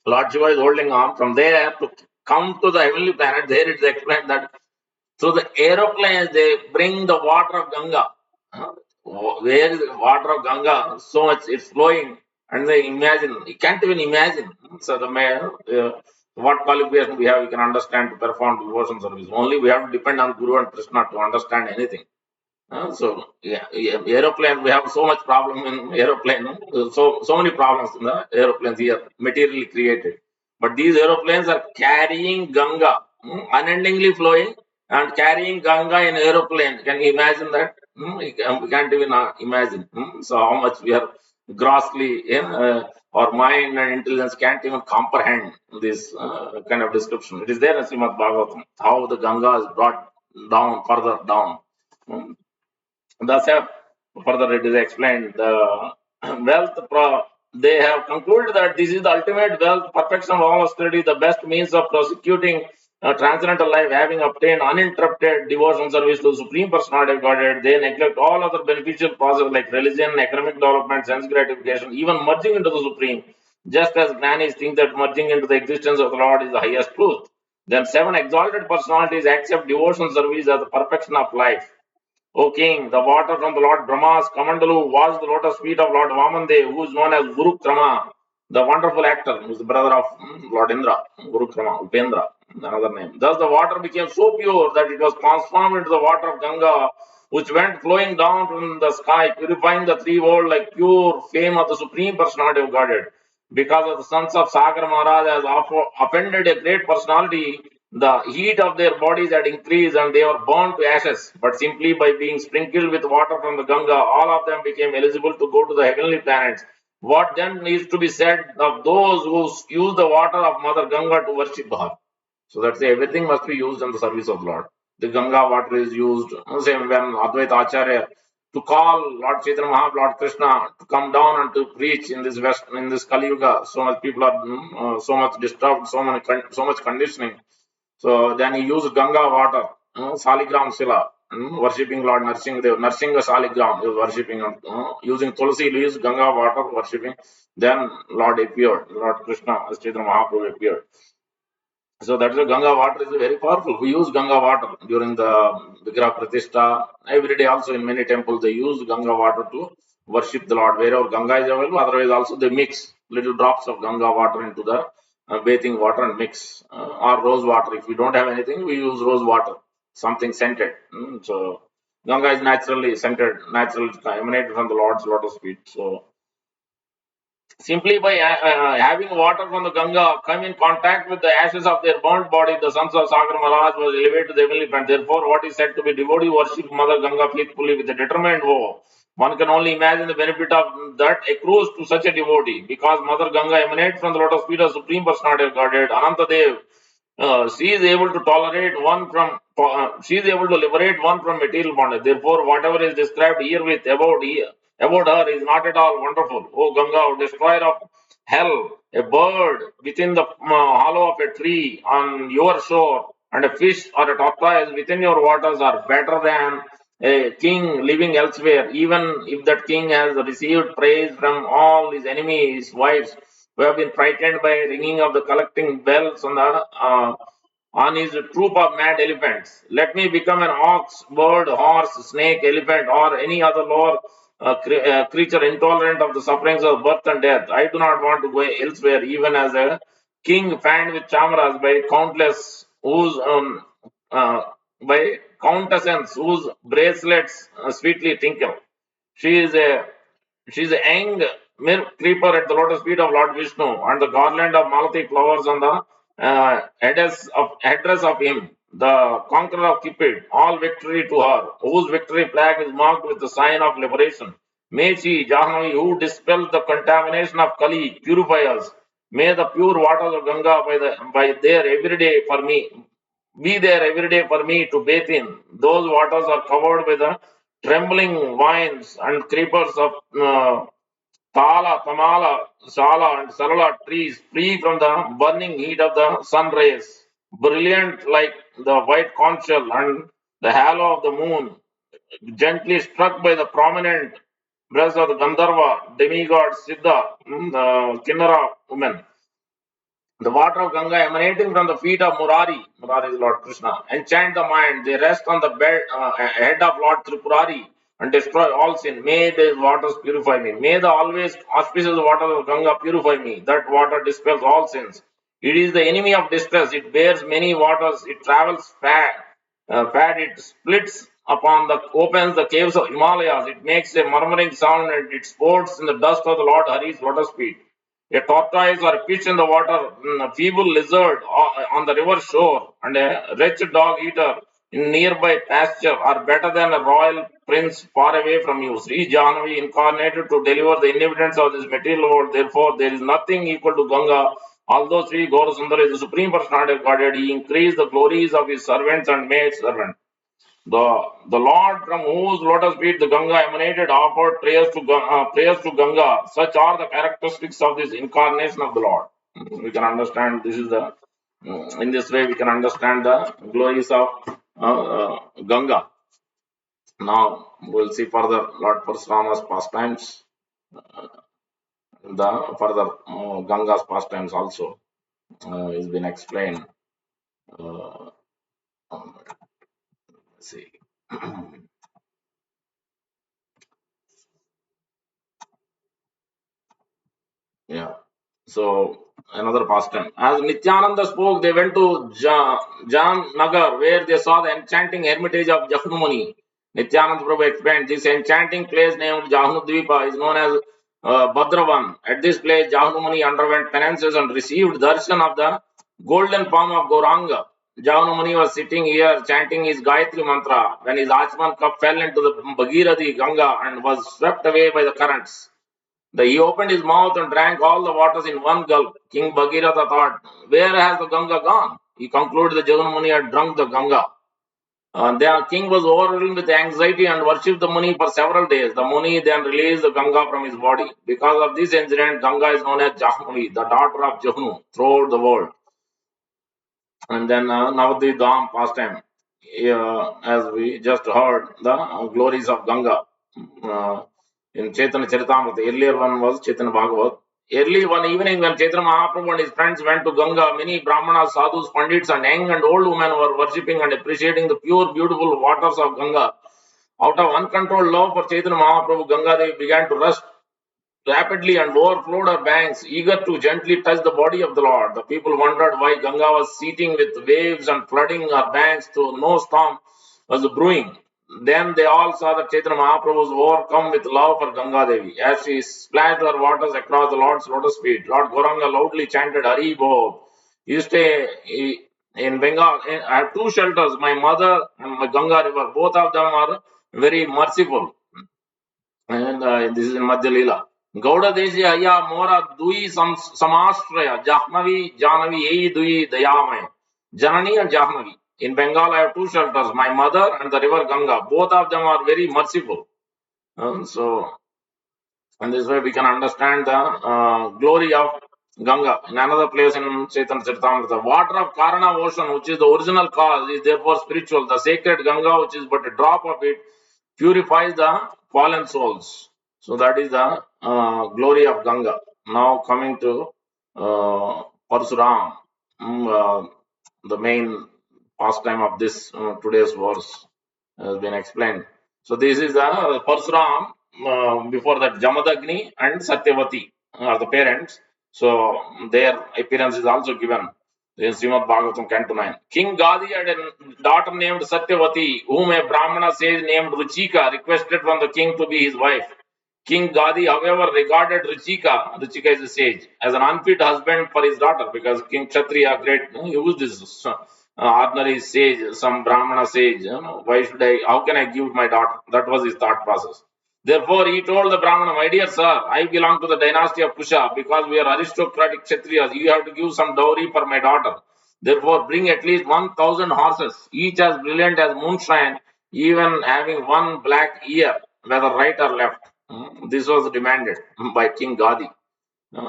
Lord Shiva is holding on. From there to come to the heavenly planet, there it is explained that so the aeroplanes, they bring the water of Ganga. Where is the water of Ganga? So much it's flowing, and they imagine. You can't even imagine. So the what qualification we have, we can understand to perform devotion service. Only we have to depend on Guru and Krishna to understand anything. Aeroplane. We have so much problem in aeroplane. So many problems in the aeroplanes here, materially created. But these aeroplanes are carrying Ganga, unendingly flowing and carrying Ganga in aeroplane. Can you imagine that? We can't even imagine. So how much we are grossly, our mind and intelligence can't even comprehend this kind of description. It is there in Srimad Bhagavatam, how the Ganga is brought down, further down. Hmm. Thus, further it is explained the they have concluded that this is the ultimate wealth, perfection of all austerity, the best means of prosecuting transcendental life, having obtained uninterrupted devotion service to the Supreme Personality of Godhead. They neglect all other beneficial processes like religion, economic development, sense gratification, even merging into the Supreme. Just as Gnanis think that merging into the existence of the Lord is the highest truth. Then 7 exalted personalities accept devotion service as the perfection of life. O king, the water from the Lord Brahma's Kamandalu washed the lotus feet of Lord Vamandev, who is known as Gurukrama, the wonderful actor, who is the brother of Lord Indra, Gurukrama, Upendra, another name. Thus the water became so pure that it was transformed into the water of Ganga, which went flowing down from the sky, purifying the three worlds like pure flame of the Supreme Personality of Godhead. Because of the sons of Sagar Maharaj has offended a great personality, the heat of their bodies had increased and they were burned to ashes. But simply by being sprinkled with water from the Ganga, all of them became eligible to go to the heavenly planets. What then needs to be said of those who use the water of Mother Ganga to worship her? So that's everything must be used in the service of the Lord. The Ganga water is used, same when Advaita Acharya to call Lord Chaitanya Mahaprabhu, Lord Krishna to come down and to preach in this Kali Yuga. So much people are so much disturbed, so much conditioning. So then he used Ganga water Saligram Sila, worshipping Lord Narsingadev, Narsinga Saligram, he was worshipping, using Tulsi leaves, Ganga water, worshipping. Then Lord appeared, Lord Krishna, as Chaitanya Mahaprabhu appeared. So that is why Ganga water is very powerful. We use Ganga water during the Vigraha Pratishtha. Every day also in many temples they use Ganga water to worship the Lord. Wherever Ganga is available, otherwise also they mix little drops of Ganga water into the bathing water and mix. Or rose water. If we don't have anything, we use rose water, something scented. So Ganga is naturally scented, naturally emanated from the Lord's lotus feet. So simply by having water from the Ganga come in contact with the ashes of their burnt body, the sons of Sagar Maharaj was elevated to the heavenly planet. Therefore, what is said to be devotee worship Mother Ganga faithfully with a determined vow. One can only imagine the benefit of that accrues to such a devotee, because Mother Ganga emanates from the lotus feet of Supreme Personality of Godhead, Ananta Dev. She is able to tolerate one from, she is able to liberate one from material bondage. Therefore, whatever is described herewith about her is not at all wonderful. O Ganga, destroyer of hell, a bird within the hollow of a tree on your shore, and a fish or a tortoise within your waters are better than a king living elsewhere, even if that king has received praise from all his enemies, wives, who have been frightened by ringing of the collecting bells on his troop of mad elephants. Let me become an ox, bird, horse, snake, elephant, or any other lower creature intolerant of the sufferings of birth and death. I do not want to go elsewhere, even as a king fanned with chamaras by countless whose uh, by countessans whose bracelets sweetly tinkle. She is a she is a young milk creeper at the lotus feet of Lord Vishnu, and the garland of Malati flowers on the headdress of him, the conqueror of Cupid. All victory to her, whose victory flag is marked with the sign of liberation. May she, Jahnavi, who dispels the contamination of Kali, purify us. May the pure waters of Ganga by there every day for me be there every day for me to bathe in. Those waters are covered with the trembling vines and creepers of Tala, Tamala, Sala, and Sarala trees, free from the burning heat of the sun rays, brilliant like the white conch shell and the halo of the moon, gently struck by the prominent breast of the Gandharva, demigod Siddha, the Kinnara woman. The water of Ganga emanating from the feet of Murari, Murari is Lord Krishna, enchant the mind. They rest on the head of Lord Tripurari and destroy all sin. May these waters purify me. May the always auspicious waters of Ganga purify me. That water dispels all sins. It is the enemy of distress. It bears many waters. It travels fat. It splits upon the opens the caves of Himalayas. It makes a murmuring sound and it sports in the dust of the Lord Hari's lotus feet. A tortoise or a fish in the water, a feeble lizard on the river shore, and a wretched dog eater in nearby pasture are better than a royal prince far away from you. Sri Jahnavi incarnated to deliver the inhabitants of this material world. Therefore, there is nothing equal to Ganga. Although Sri Gaurasundara is the supreme personality of Godhead, he increased the glories of his servants and maid servants. The Lord from whose lotus feet the Ganga emanated offered prayers to Ganga. Such are the characteristics of this incarnation of the Lord. We can understand this is the in this way we can understand the glories of Ganga. Now we'll see further Lord Parashurama's pastimes, the further Ganga's pastimes also is been explained. Uh, let's see. Yeah. So another pastime. As Nityananda spoke, they went to Nagar, where they saw the enchanting hermitage of Jahnumani. Nityananda Prabhu explained this enchanting place named Jahnudvipa is known as Badravan. At this place, Jahnumani underwent penances and received darshan of the golden palm of Gauranga. Jahnumani was sitting here chanting his Gayatri mantra when his Achman cup fell into the Bhagirathi Ganga and was swept away by the currents. He opened his mouth and drank all the waters in one gulp. King Bhagirath thought, where has the Ganga gone? He concluded the Jagan Muni had drunk the Ganga. The king was overwhelmed with anxiety and worshipped the Muni for several days. The Muni then released the Ganga from his body. Because of this incident, Ganga is known as Jahmuni, the daughter of Jahnu, throughout the world. And then Navadvi Dham pastime. as we just heard, the glories of Ganga uh, in Chaitanya Charitamrita. Earlier one was Chaitanya Bhagavat. Early one evening, when Chaitanya Mahaprabhu and his friends went to Ganga, many Brahmanas, sadhus, pandits, and young and old women were worshipping and appreciating the pure, beautiful waters of Ganga. Out of uncontrolled love for Chaitanya Mahaprabhu, Ganga Devi began to rush rapidly and overflowed her banks, eager to gently touch the body of the Lord. The people wondered why Ganga was seething with waves and flooding her banks, though no storm was brewing. Then they all saw that Chaitanya Mahaprabhu was overcome with love for Ganga Devi. As she splashed her waters across the Lord's lotus feet, Lord Gauranga loudly chanted Hari Bo. You stay in Bengal. I have two shelters, my mother and my Ganga river. Both of them are very merciful. And this is in Madhya Leela. Gauda Deshi Aya Mora Dui Samashraya Jahnavi Jahnavi Ei Dui Dayamay Janani and Jahnavi. In Bengal, I have two shelters, my mother and the river Ganga. Both of them are very merciful. So, and this way we can understand the glory of Ganga. In another place in Chaitanya Charitamrita, the water of Karana ocean, which is the original cause, is therefore spiritual. The sacred Ganga, which is but a drop of it, purifies the fallen souls. So that is the glory of Ganga. Now coming to Parasuram, the main pastime of this today's verse has been explained. So this is the Parasuram. Before that, Jamadagni and Satyavati are the parents. So their appearance is also given in Srimad Bhagavatam Canto 9. King Gadi had a daughter named Satyavati, whom a Brahmana sage named Ruchika requested from the king to be his wife. King Gadi, however, regarded Ruchika is a sage, as an unfit husband for his daughter, because King Kshatriya, great, he used this ordinary sage, some Brahmana sage. Why should I, how can I give my daughter? That was his thought process. Therefore, he told the Brahmana, my dear sir, I belong to the dynasty of Kusha, because we are aristocratic Kshatriyas. You have to give some dowry for my daughter. Therefore, bring at least 1,000 horses, each as brilliant as moonshine, even having one black ear, whether right or left. This was demanded by King Gadi.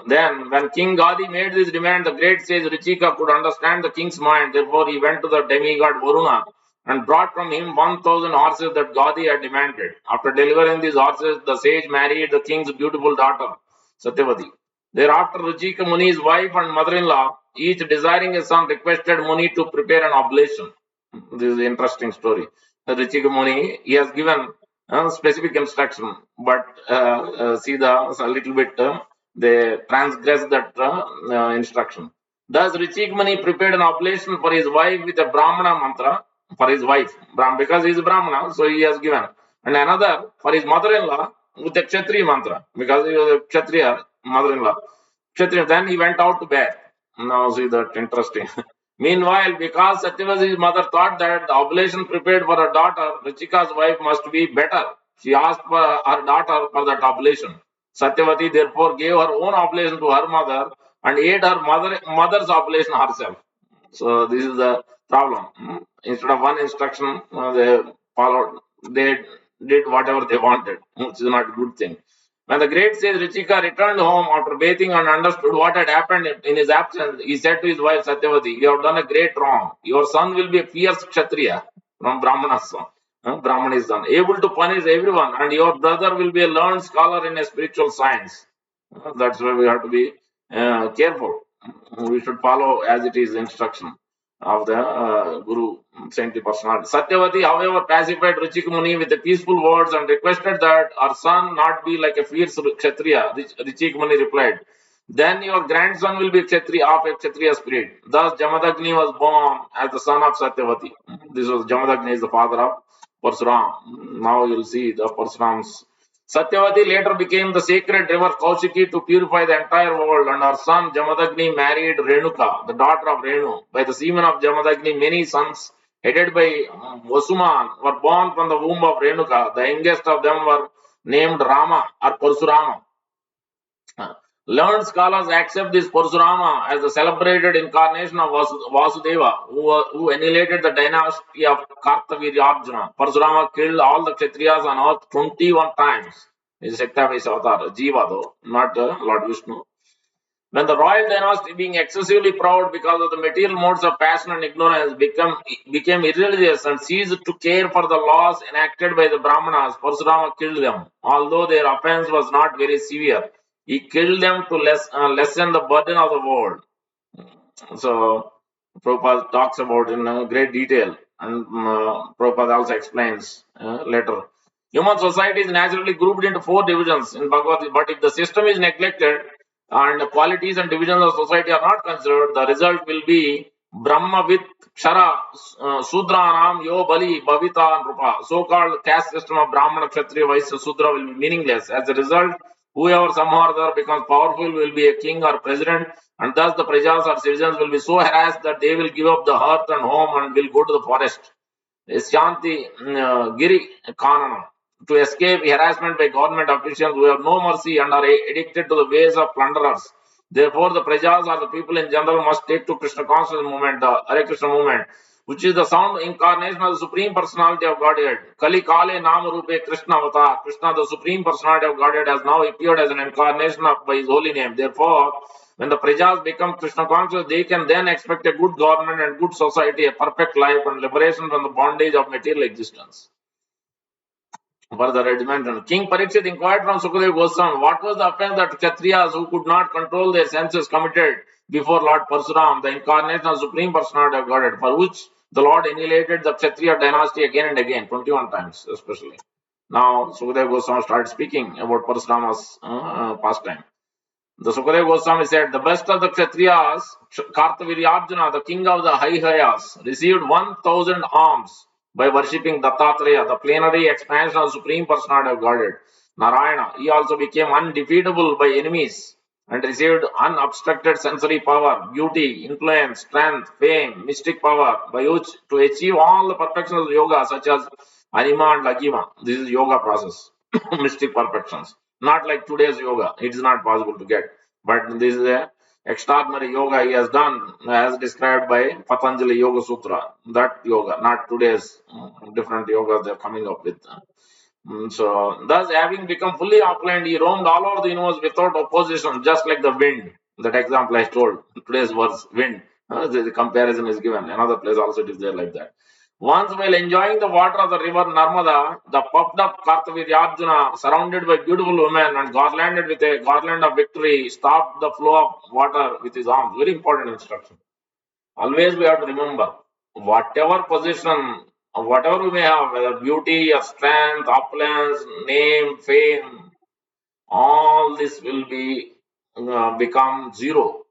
Then, when King Gadi made this demand, the great sage Richika could understand the king's mind. Therefore, he went to the demigod Varuna and brought from him 1,000 horses that Gadi had demanded. After delivering these horses, the sage married the king's beautiful daughter, Satyavati. Thereafter, Ruchika Muni's wife and mother-in-law, each desiring a son, requested Muni to prepare an oblation. This is an interesting story. Ruchika Muni, he has given specific instruction, but see the a little bit they transgress that instruction. Thus, Richikmani prepared an oblation for his wife with a Brahmana mantra for his wife, because he is a Brahmana, so he has given, and another for his mother-in-law with a Kshatriya mantra, because he was a Kshatriya mother-in-law. Kshatriya. Then he went out to bed. Now see that interesting. Meanwhile, because Satyavati's mother thought that the oblation prepared for her daughter, Richika's wife must be better. She asked for her daughter for that oblation. Satyavati therefore gave her own oblation to her mother and ate her mother's oblation herself. So this is the problem. Instead of one instruction, they followed. They did whatever they wanted, which is not a good thing. When the great sage Richika returned home after bathing and understood what had happened in his absence, he said to his wife Satyavati, "You have done a great wrong. Your son will be a fierce Kshatriya from Brahmana's son, Brahmani's son, able to punish everyone, and your brother will be a learned scholar in a spiritual science." That's why we have to be careful. We should follow as it is instruction of the Guru, saintly personality. Satyavati, however, pacified Ruchika Muni with the peaceful words and requested that her son not be like a fierce Kshatriya. Ruchika Muni replied, "Then your grandson will be Kshatriya of a Kshatriya spirit." Thus, Jamadagni was born as the son of Satyavati. This was Jamadagni is the father of Parasuram. Now you will see the Parasuram's. Satyavati later became the sacred river Kaushiki to purify the entire world, and her son Jamadagni married Renuka, the daughter of Renu. By the semen of Jamadagni, many sons, headed by Vasuman, were born from the womb of Renuka. The youngest of them were named Rama or Parsurama. Learned scholars accept this Parsurama as the celebrated incarnation of Vasudeva, who annihilated the dynasty of Kartavirya. Parsurama killed all the Kshatriyas on earth 21 times. This is Shaktavesh avatar, Jiva though, not Lord Vishnu. When the royal dynasty, being excessively proud because of the material modes of passion and ignorance, became irreligious and ceased to care for the laws enacted by the Brahmanas, Parashurama killed them. Although their offense was not very severe, he killed them to lessen the burden of the world. So Prabhupada talks about in great detail, and Prabhupada also explains later. Human society is naturally grouped into four divisions in Bhagavad Gita, but if the system is neglected and the qualities and divisions of society are not considered, the result will be Brahma with Kshara, Sudranam, Yo, Bali, Bhavita, and Rupa. So called caste system of Brahmana, Kshatriya, Vaishya, Sudra will be meaningless. As a result, whoever somehow or other becomes powerful will be a king or president, and thus the prajas or citizens will be so harassed that they will give up the hearth and home and will go to the forest. Shanti Giri Kananam. To escape harassment by government officials who have no mercy and are addicted to the ways of plunderers. Therefore, the prajas or the people in general must take to Krishna conscious movement, the Hare Krishna movement, which is the sound incarnation of the Supreme Personality of Godhead. Kali Kale Nama Rupe Krishna Avatar. Krishna, the Supreme Personality of Godhead, has now appeared as an incarnation of by his holy name. Therefore, when the prajas become Krishna conscious, they can then expect a good government and good society, a perfect life, and liberation from the bondage of material existence. Further, it mentioned King Parikshit inquired from Sukadeva Goswami what was the offense that Kshatriyas who could not control their senses committed before Lord Parasuram, the incarnation of Supreme Personality of Godhead, for which the Lord annihilated the Kshatriya dynasty again and again, 21 times especially. Now, Sukadeva Goswami started speaking about Parashurama's pastime. The Sukadeva Goswami said, the best of the Kshatriyas, Kartaviryarjuna, the king of the Haihayas, received 1,000 alms by worshipping Dattatreya, the plenary expansion of Supreme Personality of Godhead. Narayana, he also became undefeatable by enemies and received unobstructed sensory power, beauty, influence, strength, fame, mystic power, by which to achieve all the perfections of yoga, such as Anima and Lagima. This is yoga process, mystic perfections. Not like today's yoga, it is not possible to get. But this is a extraordinary yoga he has done, as described by Patanjali Yoga Sutra. That yoga, not today's different yogas they're coming up with. So, thus, having become fully upland, he roamed all over the universe without opposition, just like the wind. That example I told, today's verse, wind. The comparison is given. Another place also it is there like that. Once, while enjoying the water of the river Narmada, the puffed up Kartavirya surrounded by beautiful women and garlanded with a garland of victory, stopped the flow of water with his arms. Very important instruction. Always we have to remember, whatever position, or whatever we may have, whether beauty or strength, opulence, name, fame, all this will be become zero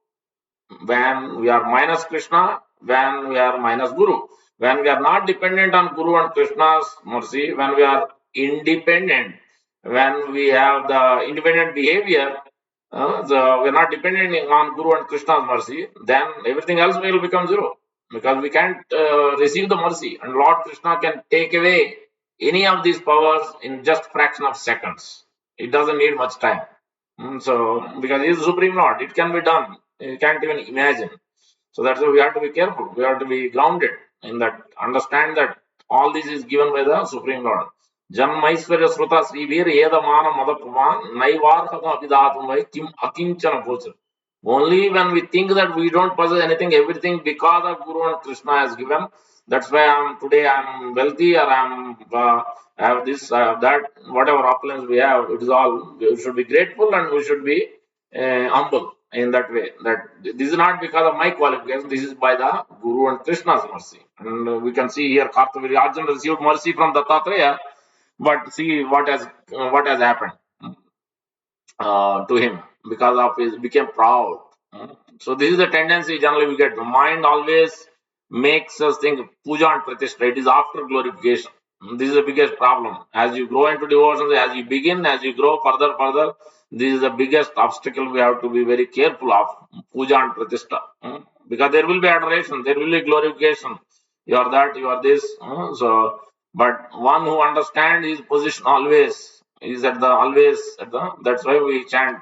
when we are minus Krishna, when we are minus Guru. When we are not dependent on Guru and Krishna's mercy, when we are independent, when we have the independent behavior, we're not dependent on Guru and Krishna's mercy, then everything else will become zero because we can't receive the mercy, and Lord Krishna can take away any of these powers in just fraction of seconds. It doesn't need much time. So, because he is the Supreme Lord, it can be done. You can't even imagine. So that's why we have to be careful. We have to be grounded in that. Understand that all this is given by the Supreme Lord. Janmaisvarya Sruta Srivir Eda Mana Madapavan Naivarhaka Vidatumai Kim Akinchana Gochar. Only when we think that we don't possess anything, everything because of Guru and Krishna has given. That's why I'm wealthy, or I have this, I have that, whatever opulence we have, it is all, we should be grateful and we should be humble in that way. That this is not because of my qualification, this is by the Guru and Krishna's mercy. And we can see here Kartavirya Arjuna received mercy from Dattatreya, but see what has happened to him because of his became proud. So this is the tendency generally we get. The mind always makes us think puja and pratishtha. It is after glorification. This is the biggest problem. As you grow into devotion, as you begin, as you grow further, this is the biggest obstacle we have to be very careful of. Puja and pratishtha. Because there will be adoration, there will be glorification. You are that, you are this. But one who understands his position always is at the always at the. That's why we chant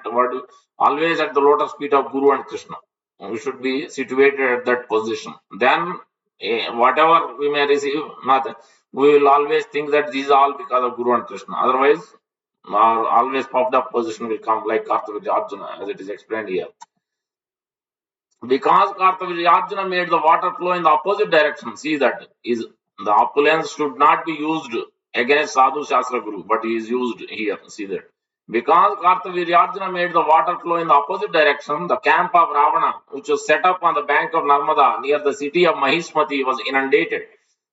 always at the lotus feet of Guru and Krishna. We should be situated at that position. Then whatever we may receive, nothing. We will always think that these are all because of Guru and Krishna. Otherwise, our always puffed up position will come like Kartavirya Arjuna, as it is explained here. Because Kartavirjana made the water flow in the opposite direction. See that is the opulence should not be used against Sadhu Shastra Guru, but he is used here. See that. Because Kartavirjana made the water flow in the opposite direction, the camp of Ravana, which was set up on the bank of Narmada near the city of Mahishmati, was inundated.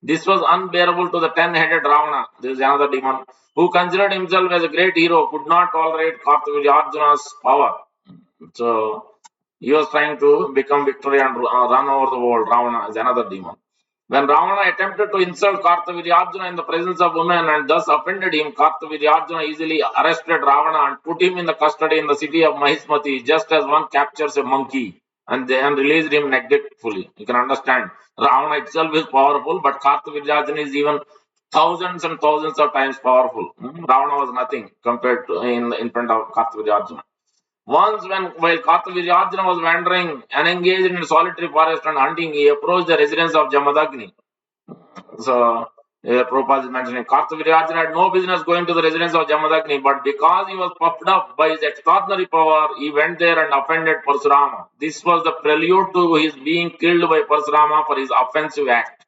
This was unbearable to the 10-headed Ravana. This is another demon who considered himself as a great hero, could not tolerate Kartavirjana's power. So he was trying to become victory and run over the world. Ravana is another demon. When Ravana attempted to insult Kartavirjana in the presence of women and thus offended him, Kartavirjana easily arrested Ravana and put him in the custody in the city of Mahishmati, just as one captures a monkey and then released him neglectfully. You can understand. Ravana itself is powerful, but Kartavirjana is even thousands and thousands of times powerful. Ravana was nothing compared to in front of Kartavirjana. Once, while Kartavirjana was wandering unengaged in a solitary forest and hunting, he approached the residence of Jamadagni. So, Prabhupada is mentioning Kartavirjana had no business going to the residence of Jamadagni, but because he was puffed up by his extraordinary power, he went there and offended Parsurama. This was the prelude to his being killed by Parsurama for his offensive act.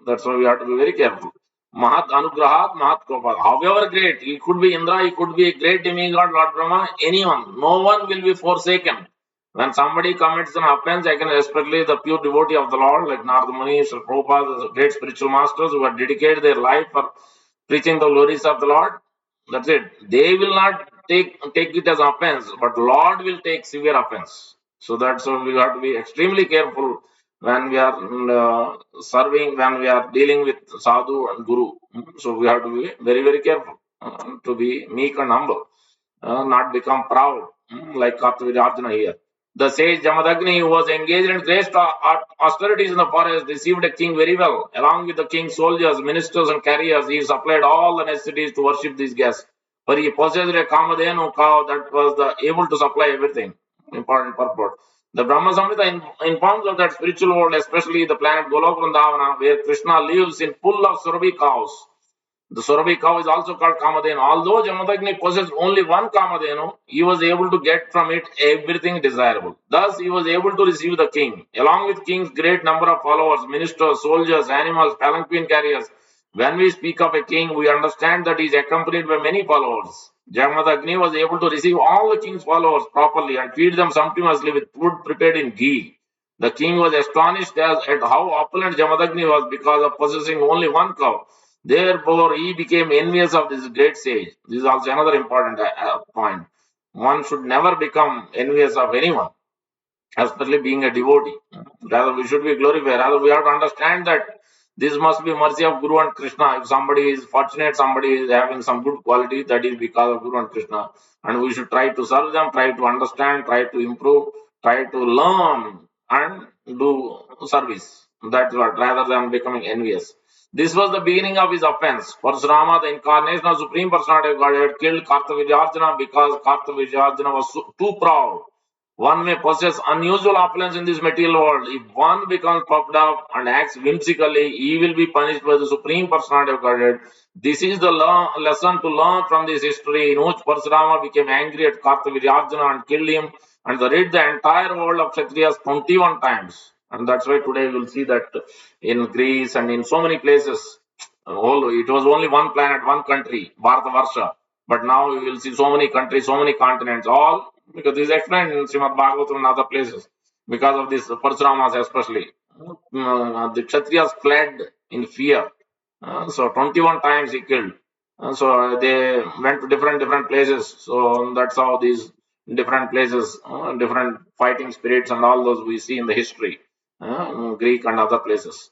That's why we have to be very careful. Mahat Anugrahat, Mahat Kropat. However great, he could be Indra, he could be a great demigod, Lord Brahma, anyone. No one will be forsaken. When somebody commits an offense, especially the pure devotee of the Lord, like Narada Muni, Sri Prabhupada, the great spiritual masters who have dedicated their life for preaching the glories of the Lord, that's it. They will not take it as offense, but Lord will take severe offense. So that's why we have to be extremely careful when we are serving, when we are dealing with sadhu and guru. So we have to be very, very careful to be meek and humble, not become proud, like Kartavirjana here. The sage Jamadagni, who was engaged in great austerities in the forest, received the king very well. Along with the king's soldiers, ministers, and carriers, he supplied all the necessities to worship these guests. For he possessed a Kamadhenu cow that was able to supply everything. Important purport. The Brahma Samhita informs of that spiritual world, especially the planet Golok Vrindavana, where Krishna lives in full of Surabhi cows. The Surabhi cow is also called Kamadhenu. Although Jamadagni possessed only one Kamadhenu, he was able to get from it everything desirable. Thus, he was able to receive the king, along with king's great number of followers, ministers, soldiers, animals, palanquin carriers. When we speak of a king, we understand that he is accompanied by many followers. Jamadagni was able to receive all the king's followers properly and feed them sumptuously with food prepared in ghee. The king was astonished at how opulent Jamadagni was because of possessing only one cow. Therefore, he became envious of this great sage. This is also another important point. One should never become envious of anyone, especially being a devotee. Rather, we should be glorified. Rather, we have to understand that this must be mercy of Guru and Krishna. If somebody is fortunate, somebody is having some good quality, that is because of Guru and Krishna. And we should try to serve them, try to understand, try to improve, try to learn and do service. That's what, rather than becoming envious. This was the beginning of his offense. Parsurama, the incarnation of Supreme Personality of Godhead, killed Kartavirjana because Kartavirjana was too proud. One may possess unusual opulence in this material world. If one becomes puffed up and acts whimsically, he will be punished by the Supreme Personality of Godhead. This is the lesson to learn from this history in which Parsurama became angry at Kartavirjana and killed him and rid the entire world of Kshatriyas 21 times. And that's why today you will see that in Greece and in so many places, although it was only one planet, one country, Bharatavarsha, but now you will see so many countries, so many continents, all because this is explained in Srimad Bhagavatam and other places. Because of this, Parshuramas especially, the Kshatriyas fled in fear. So 21 times he killed. So they went to different places. So that's how these different places, different fighting spirits and all those we see in the history, Greek and other places.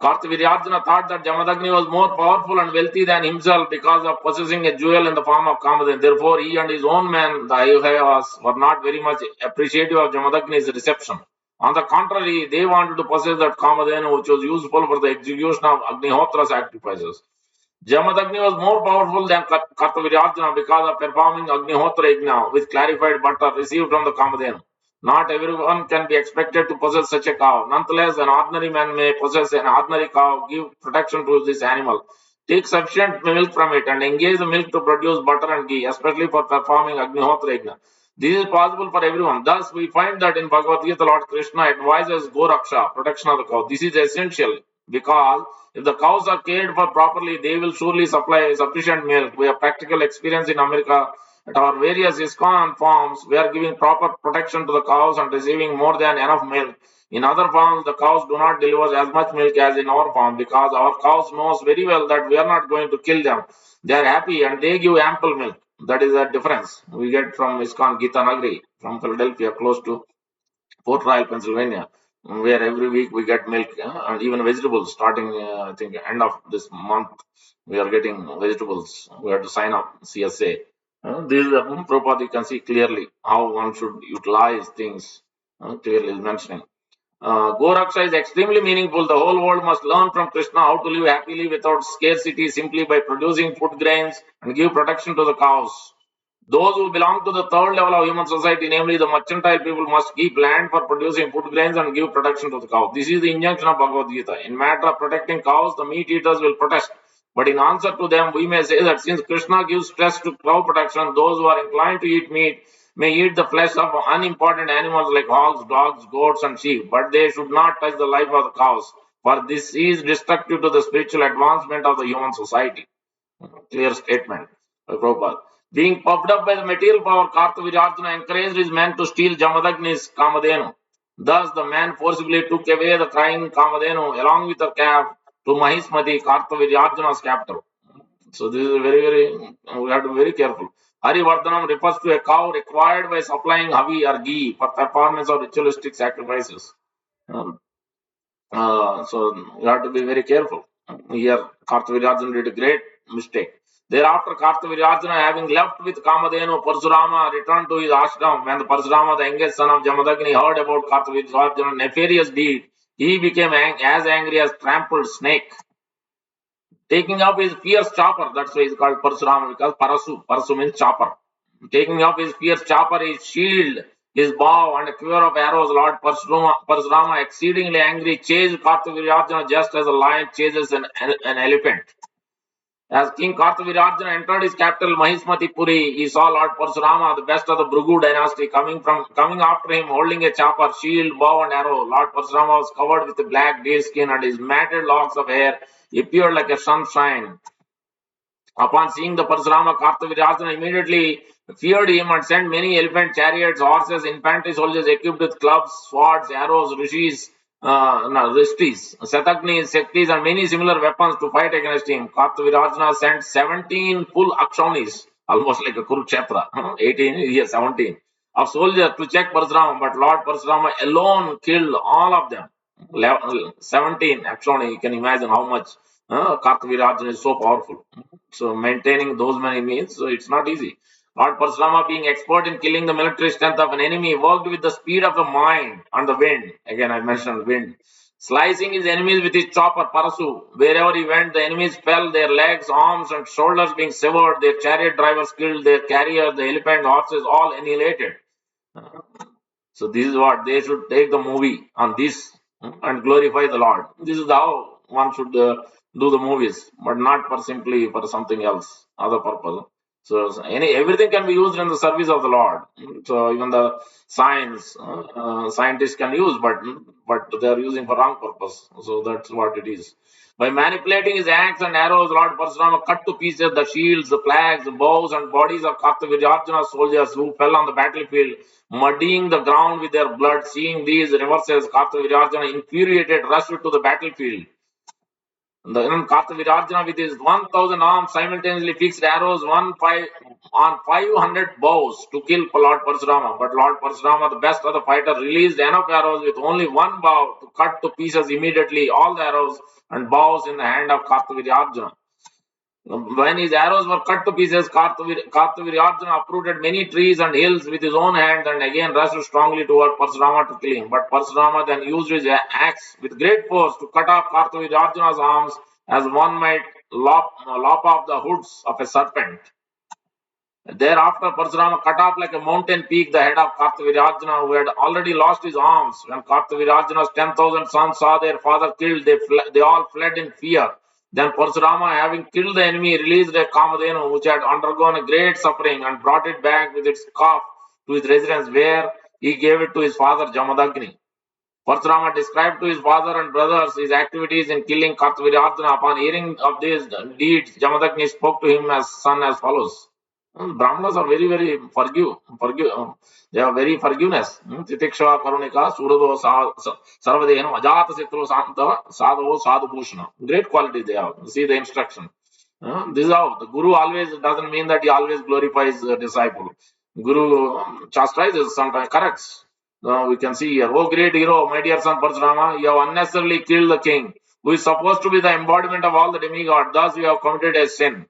Kartavirjana thought that Jamadagni was more powerful and wealthy than himself because of possessing a jewel in the form of Kamadhan. Therefore, he and his own men, the Ayuhayas, were not very much appreciative of Jamadagni's reception. On the contrary, they wanted to possess that Kamadhenu, which was useful for the execution of Agnihotra sacrifices. Jamadagni was more powerful than Kartavirjana because of performing Agnihotra Yajna with clarified butter received from the Kamadhenu. Not everyone can be expected to possess such a cow. Nonetheless, an ordinary man may possess an ordinary cow, give protection to this animal, take sufficient milk from it, and engage the milk to produce butter and ghee, especially for performing Agnihotra Yajna. This is possible for everyone. Thus, we find that in Bhagavad Gita, Lord Krishna advises Goraksha, protection of the cow. This is essential because if the cows are cared for properly, they will surely supply sufficient milk. We have practical experience in America at our various ISKCON farms. We are giving proper protection to the cows and receiving more than enough milk. In other farms, the cows do not deliver as much milk as in our farm because our cows knows very well that we are not going to kill them. They are happy and they give ample milk. That is the difference we get from ISKCON Gita Nagari from Philadelphia, close to Port Royal, Pennsylvania, where every week we get milk and even vegetables. Starting, I think, end of this month, we are getting vegetables. We have to sign up CSA. This is Prabhupada. You can see clearly how one should utilize things. Clearly is mentioning. Goraksha is extremely meaningful. The whole world must learn from Krishna how to live happily without scarcity simply by producing food grains and give protection to the cows. Those who belong to the third level of human society, namely the mercantile people, must keep land for producing food grains and give protection to the cow. This is the injunction of Bhagavad Gita. In matter of protecting cows, the meat eaters will protest. But in answer to them, we may say that since Krishna gives stress to cow protection, those who are inclined to eat meat may eat the flesh of unimportant animals like hogs, dogs, goats, and sheep, but they should not touch the life of the cows, for this is destructive to the spiritual advancement of the human society. Clear statement by Prabhupada. Being puffed up by the material power, Kartavirarjuna encouraged his men to steal Jamadagni's Kamadhenu. Thus, the man forcibly took away the crying Kamadhenu along with her calf to Mahismati, Kartavirarjuna's capital. So, this is we have to be very careful. Harivardhanam refers to a cow required by supplying havi or ghee for performance of ritualistic sacrifices. Um, so you have to be very careful. Here, Kartavirarjuna did a great mistake. Thereafter, Kartavirarjuna, having left with Kamadhenu, Parashurama returned to his ashram. When the Parashurama, the youngest son of Jamadagni, heard about Kartavirarjuna's nefarious deed, he became as angry as trampled snake. Taking up his fierce chopper, that's why he's called Parashurama, because Parasu means chopper. Taking up his fierce chopper, his shield, his bow, and a quiver of arrows, Lord Parashurama, exceedingly angry, chased Kartavirarjuna just as a lion chases an elephant. As King Kartavirarjuna entered his capital Mahismati Puri, he saw Lord Parashurama, the best of the Bhrigu dynasty, coming after him, holding a chopper, shield, bow, and arrow. Lord Parashurama was covered with a black deer skin, and his matted locks of hair appeared like a sunshine. Upon seeing the Parashurama, Kartavirarjuna immediately feared him and sent many elephant chariots, horses, infantry soldiers equipped with clubs, swords, arrows, rishtis, satagnis, shaktis, and many similar weapons to fight against him. Kartavirarjuna sent 17 full akshonis, almost like a Kurukshetra, 18, here 17, of soldiers to check Parashurama, but Lord Parashurama alone killed all of them. 17 akshoni, you can imagine how much Kartavirarjuna is so powerful. So maintaining those many means, so it's not easy. Lord Parashurama, being expert in killing the military strength of an enemy, worked with the speed of the mind and the wind. Again, I mentioned wind. Slicing his enemies with his chopper, Parasu. Wherever he went, the enemies fell, their legs, arms, and shoulders being severed, their chariot drivers killed, their carriers, the elephant, horses, all annihilated. So this is what they should take the movie on this and glorify the Lord. This is how one should do the movies, but not for simply for something else, other purpose. So everything can be used in the service of the Lord. So even the scientists can use, but they are using for wrong purpose. So that's what it is. By manipulating his axe and arrows, Lord Parashurama cut to pieces the shields, the flags, the bows, and bodies of Kartavirarjuna's soldiers who fell on the battlefield, muddying the ground with their blood. Seeing these reverses, Kartavirarjuna, infuriated, rushed to the battlefield. Then Kartavirarjuna, with his 1,000 arms, simultaneously fixed arrows on 500 bows to kill Lord Parashurama. But Lord Parashurama, the best of the fighter, released enough arrows with only one bow to cut to pieces immediately all the arrows and bows in the hand of Kartavirarjuna. When his arrows were cut to pieces, Kartavirarjuna uprooted many trees and hills with his own hands and again rushed strongly toward Parashurama to kill him. But Parashurama then used his axe with great force to cut off Kartavirarjuna's arms as one might lop off the hoods of a serpent. Thereafter, Parashurama cut off like a mountain peak the head of Kartavirarjuna, who had already lost his arms. When Kartavirarjuna's 10,000 sons saw their father killed, they all fled in fear. Then Parashurama, having killed the enemy, released a Kamadhenu which had undergone a great suffering and brought it back with its calf to his residence, where he gave it to his father Jamadagni. Parashurama described to his father and brothers his activities in killing Kartavirardhana. Upon hearing of these deeds, Jamadagni spoke to him as son as follows. Brahmanas are very, very they are very forgiveness. Titiksha Karunika, Surado Sarvadehan, Ajata Sitru Santa, Sadhu Sadhu Bhushana. Great quality they have. See the instruction. This is how the Guru always doesn't mean that he always glorifies the disciple. Guru chastises, sometimes corrects. We can see here, oh great hero, my dear son Parashurama, you have unnecessarily killed the king, who is supposed to be the embodiment of all the demigods. Thus, you have committed a sin.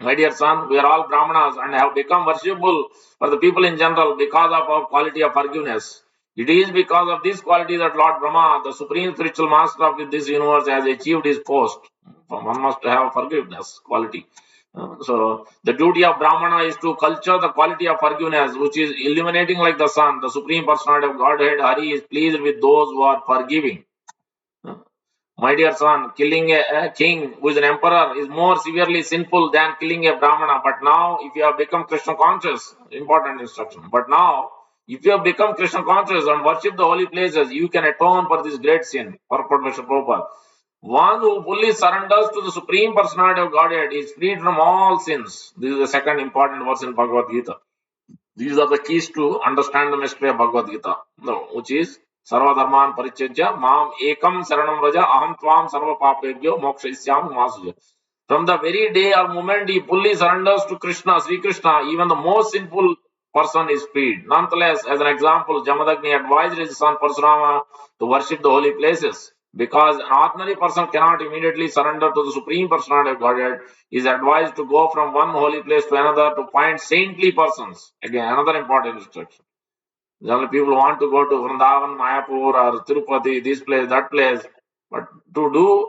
My dear son, we are all Brahmanas and have become worshipful for the people in general because of our quality of forgiveness. It is because of this quality that Lord Brahma, the supreme spiritual master of this universe, has achieved his post. One must have forgiveness quality. So, the duty of Brahmana is to culture the quality of forgiveness, which is illuminating like the sun. The supreme personality of Godhead, Hari, is pleased with those who are forgiving. My dear son, killing a king who is an emperor is more severely sinful than killing a Brahmana. But now, if you have become Krishna conscious, important instruction. But now, if you have become Krishna conscious and worship the holy places, you can atone for this great sin. Purport Mr. Prabhupada. One who fully surrenders to the Supreme Personality of Godhead is freed from all sins. This is the second important verse in Bhagavad Gita. These are the keys to understand the mystery of Bhagavad Gita, which is Sarva Dharman Parityajya Mam Ekam Saranam Raja Aham Tvam Sarva Papebhyo Mokshayisyam Masuja. From the very day or moment he fully surrenders to Krishna, Sri Krishna, even the most sinful person is freed. Nonetheless, as an example, Jamadagni advised his son Parashurama to worship the holy places. Because an ordinary person cannot immediately surrender to the Supreme Personality of Godhead, he is advised to go from one holy place to another to find saintly persons. Again, another important instruction. Generally, people want to go to Vrindavan, Mayapur, or Tirupati, this place, that place, but to do,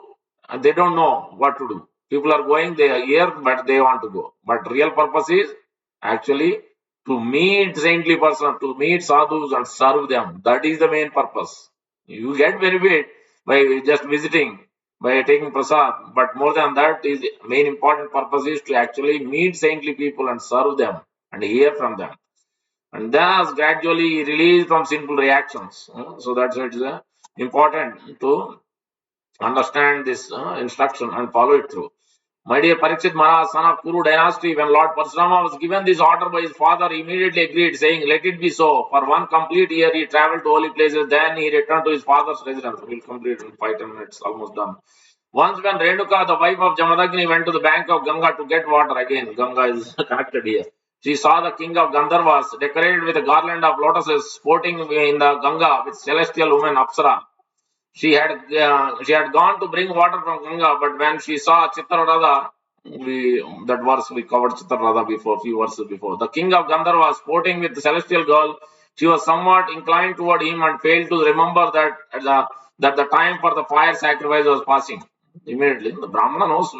they don't know what to do. People are going, they are here, but they want to go. But real purpose is actually to meet saintly person, to meet sadhus and serve them. That is the main purpose. You get benefit by just visiting, by taking prasad, but more than that, is main important purpose is to actually meet saintly people and serve them and hear from them, and thus gradually release from sinful reactions. So that's why it is important to understand this instruction and follow it through. My dear Parikshit Maharaj, son of Kuru dynasty, when Lord Parashurama was given this order by his father, he immediately agreed, saying, let it be so. For one complete year, he traveled to holy places. Then he returned to his father's residence. We'll complete in 5-10 minutes, almost done. Once when Renuka, the wife of Jamadagni, went to the bank of Ganga to get water, again, Ganga is connected here. She saw the king of Gandharvas decorated with a garland of lotuses sporting in the Ganga with celestial woman Apsara. She had gone to bring water from Ganga, but when she saw Chitraradha, that verse we covered Chitraradha before, few verses before. The king of Gandharva sporting with the celestial girl, she was somewhat inclined toward him and failed to remember that the time for the fire sacrifice was passing. Immediately, the Brahmana knows.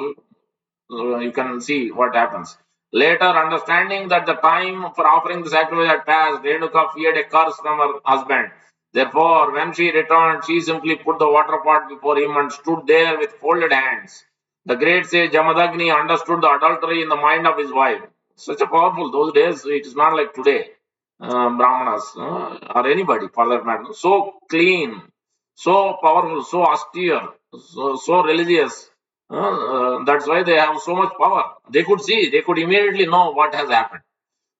You can see what happens. Later, understanding that the time for offering the sacrifice had passed, Renuka feared a curse from her husband. Therefore, when she returned, she simply put the water pot before him and stood there with folded hands. The great sage Jamadagni understood the adultery in the mind of his wife. Such a powerful, those days, it is not like today. Brahmanas or anybody for that matter. So clean, so powerful, so austere, so religious. That's why they have so much power. They could see, they could immediately know what has happened.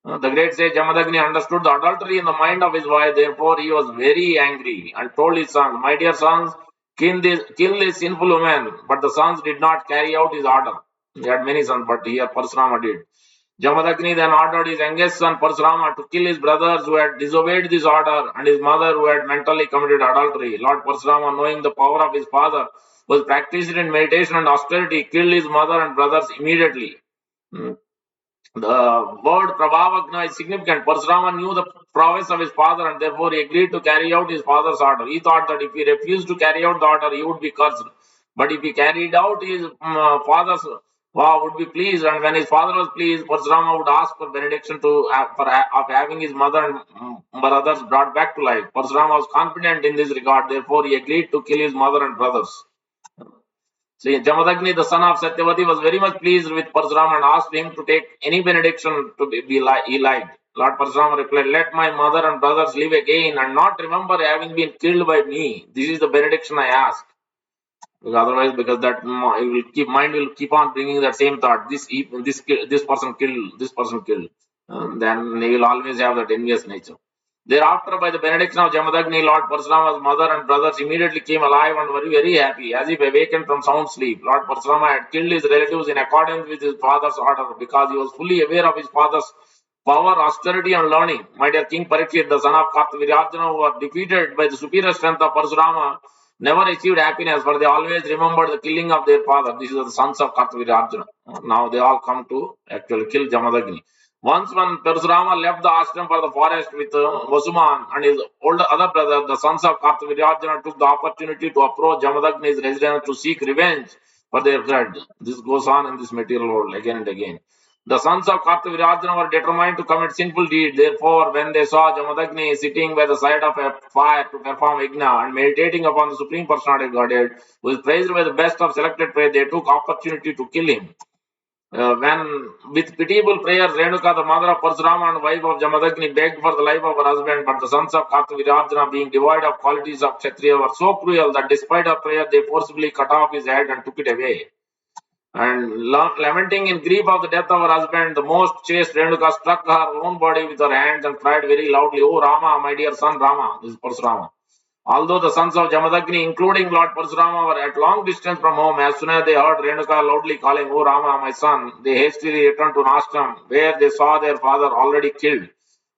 The great sage Jamadagni understood the adultery in the mind of his wife, therefore he was very angry and told his sons, my dear sons, kill this sinful woman. But the sons did not carry out his order. He had many sons, but here Parashurama did. Jamadagni then ordered his youngest son Parashurama to kill his brothers who had disobeyed this order and his mother who had mentally committed adultery. Lord Parashurama, knowing the power of his father, was practiced in meditation and austerity, killed his mother and brothers immediately. The word Prabhavagna is significant. Parashurama knew the prowess of his father and therefore he agreed to carry out his father's order. He thought that if he refused to carry out the order, he would be cursed. But if he carried out his father's vow, would be pleased, and when his father was pleased, Parashurama would ask for benediction of having his mother and brothers brought back to life. Parashurama was confident in this regard, therefore he agreed to kill his mother and brothers. See, Jamadagni, the son of Satyavati, was very much pleased with Parashurama and asked him to take any benediction he liked. Lord Parasuram replied, let my mother and brothers live again and not remember having been killed by me. This is the benediction I ask. Because otherwise, because that mind will keep on bringing that same thought. This person killed, this person killed. Then he will always have that envious nature. Thereafter, by the benediction of Jamadagni, Lord Parashurama's mother and brothers immediately came alive and were very happy, as if awakened from sound sleep. Lord Parashurama had killed his relatives in accordance with his father's order because he was fully aware of his father's power, austerity, and learning. My dear King Parikshit, the son of Kartavirarjuna, who were defeated by the superior strength of Parashurama, never achieved happiness, but they always remembered the killing of their father. These are the sons of Kartavirarjuna. Now they all come to actually kill Jamadagni. Once when Parashurama left the ashram for the forest with Vasuman and his older other brother, the sons of Kartavirarjuna took the opportunity to approach Jamadagni's residence to seek revenge for their blood. This goes on in this material world again and again. The sons of Kartavirarjuna were determined to commit sinful deeds. Therefore, when they saw Jamadagni sitting by the side of a fire to perform yajna and meditating upon the Supreme Personality of Godhead, who is praised by the best of selected praise, they took opportunity to kill him. When with pitiable prayers, Renuka, the mother of Parashurama and wife of Jamadagni, begged for the life of her husband, but the sons of Kartavirarjuna, being devoid of qualities of Kshatriya, were so cruel that despite her prayer, they forcibly cut off his head and took it away. And lamenting in grief of the death of her husband, the most chaste Renuka struck her own body with her hands and cried very loudly, "Oh Rama, my dear son Rama." This is Parashurama. Although the sons of Jamadagni, including Lord Parashurama, were at long distance from home, as soon as they heard Renuka loudly calling, "Oh Rama, my son," they hastily returned to an ashram, where they saw their father already killed.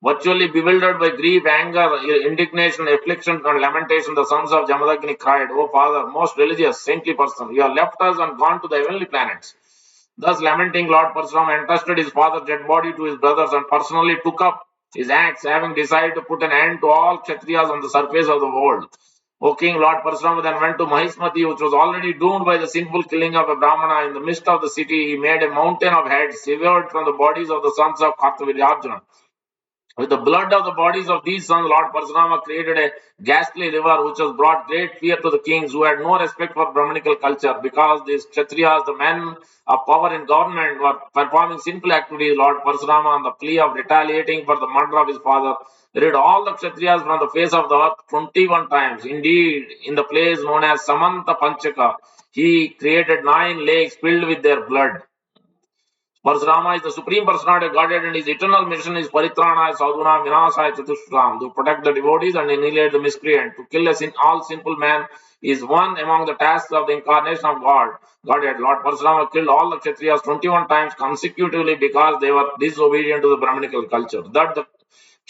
Virtually bewildered by grief, anger, indignation, affliction, and lamentation, the sons of Jamadagni cried, "O father, most religious, saintly person, you have left us and gone to the heavenly planets." Thus lamenting, Lord Parasuram entrusted his father's dead body to his brothers and personally took up his axe, having decided to put an end to all Kshatriyas on the surface of the world. O King, Lord Parasuram then went to Mahismati, which was already doomed by the sinful killing of a Brahmana. In the midst of the city, he made a mountain of heads severed from the bodies of the sons of Kartavirarjuna. With the blood of the bodies of these sons, Lord Parashurama created a ghastly river which has brought great fear to the kings who had no respect for Brahmanical culture because these Kshatriyas, the men of power in government, were performing sinful activities. Lord Parashurama, on the plea of retaliating for the murder of his father, rid all the Kshatriyas from the face of the earth 21 times. Indeed, in the place known as Samanta Panchaka, he created 9 lakes filled with their blood. Parashurama is the supreme personality of Godhead and his eternal mission is Paritrana, Sadhuna, Vinasaya, Chatushram, to protect the devotees and annihilate the miscreant. To kill all sinful man is one among the tasks of the incarnation of Godhead. Lord Parashurama killed all the Kshatriyas 21 times consecutively because they were disobedient to the Brahmanical culture. That the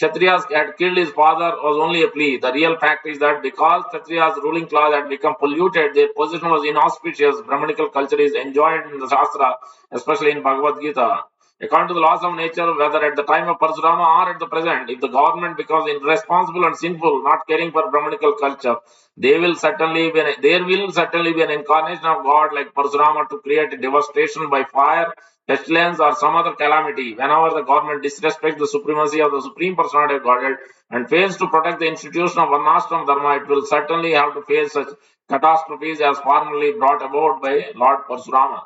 Kshatriyas had killed his father was only a plea. The real fact is that because Kshatriyas' ruling class had become polluted, their position was inauspicious. Brahmanical culture is enjoined in the Shastra, especially in Bhagavad Gita. According to the laws of nature, whether at the time of Parashurama or at the present, if the government becomes irresponsible and sinful, not caring for Brahmanical culture, there will certainly be an incarnation of God like Parashurama to create a devastation by fire, pestilence, or some other calamity. Whenever the government disrespects the supremacy of the Supreme Personality of Godhead and fails to protect the institution of Varnashram Dharma, it will certainly have to face such catastrophes as formerly brought about by Lord Parashurama.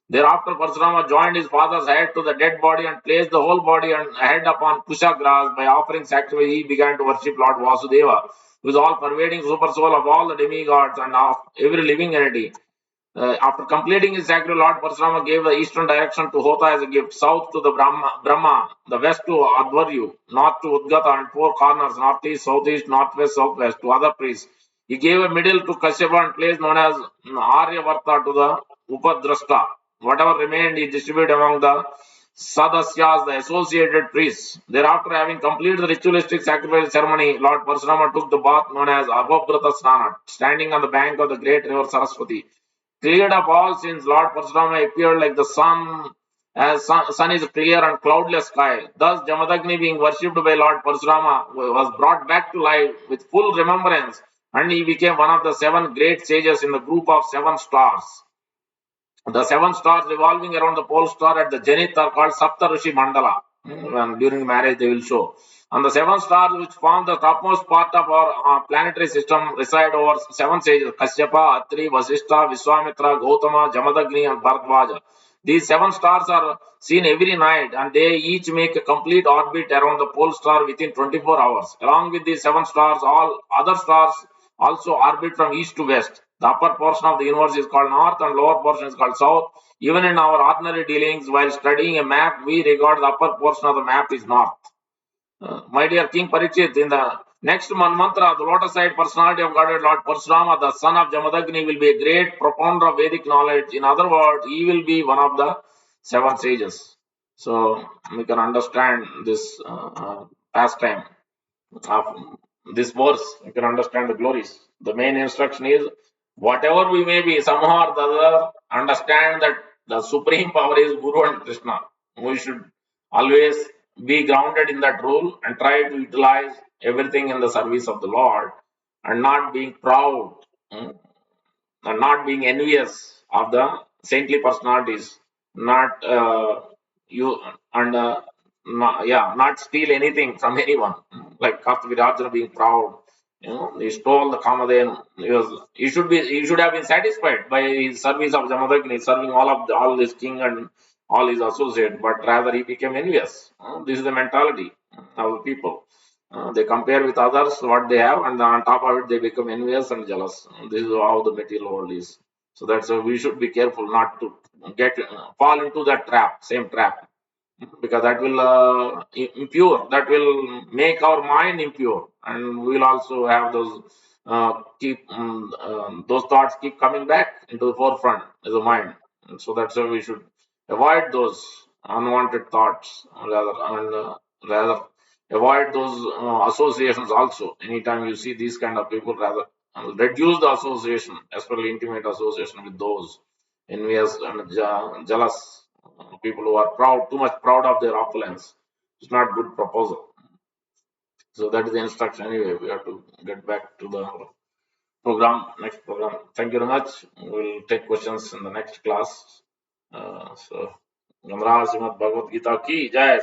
Thereafter, Parashurama joined his father's head to the dead body and placed the whole body and head upon Kusha grass. By offering sacrifice, he began to worship Lord Vasudeva, who is all pervading super soul of all the demigods and of every living entity. After completing his sacrifice, Lord Parashurama gave the eastern direction to Hota as a gift, south to the Brahma, the west to Advaryu, north to Udgata, and 4 corners, northeast, southeast, northwest, southwest, to other priests. He gave a middle to Kashyapa and place known as Aryavarta to the Upadrashta. Whatever remained, he distributed among the Sadasyas, the associated priests. Thereafter, having completed the ritualistic sacrifice ceremony, Lord Parashurama took the bath known as Avabrata Snana, standing on the bank of the great river Saraswati. Cleared of all sins, Lord Parashurama appeared like the sun, as sun is a clear and cloudless sky. Thus, Jamadagni, being worshipped by Lord Parashurama, was brought back to life with full remembrance, and he became one of the 7 great sages in the group of 7 stars. The 7 stars revolving around the pole star at the zenith are called Sapta Rishi Mandala. And during marriage, they will show. And the 7 stars which form the topmost part of our planetary system reside over 7 sages: Kashyapa, Atri, Vasishtha, Vishwamitra, Gautama, Jamadagni, and Bharadwaja. These 7 stars are seen every night, and they each make a complete orbit around the pole star within 24 hours. Along with these 7 stars, all other stars also orbit from east to west. The upper portion of the universe is called north, and lower portion is called south. Even in our ordinary dealings, while studying a map, we regard the upper portion of the map is north. My dear King Parikshit, in the next mantra, the lotus side personality of God, Lord Parasuram, the son of Jamadagni, will be a great propounder of Vedic knowledge. In other words, he will be one of the 7 sages. So we can understand this pastime of this verse. You can understand the glories. The main instruction is whatever we may be, somehow or the other, understand that the supreme power is Guru and Krishna. We should always be grounded in that rule and try to utilize everything in the service of the Lord and not being proud. And not being envious of the saintly personalities, not you and not steal anything from anyone. Like Kartavirajana being proud, he stole the Kamadhen. He should have been satisfied by his service of Jamadagni, serving all his king and all his associates, but rather he became envious. This is the mentality of the people. They compare with others what they have, and on top of it, they become envious and jealous. This is how the material world is. So that's why we should be careful not to get fall into that trap, same trap, because that will impure. That will make our mind impure, and we'll also have those thoughts keep coming back into the forefront of the mind. And so that's why we should avoid those unwanted thoughts, rather avoid those associations also. Anytime you see these kind of people, rather reduce the association, especially intimate association with those envious and jealous people who are proud, too much proud of their opulence. It's not good proposal. So that is the instruction. Anyway, we have to get back to the next program. Thank you very much. We'll take questions in the next class. So, Gamra Srimad Bhagavad Gita ki jai.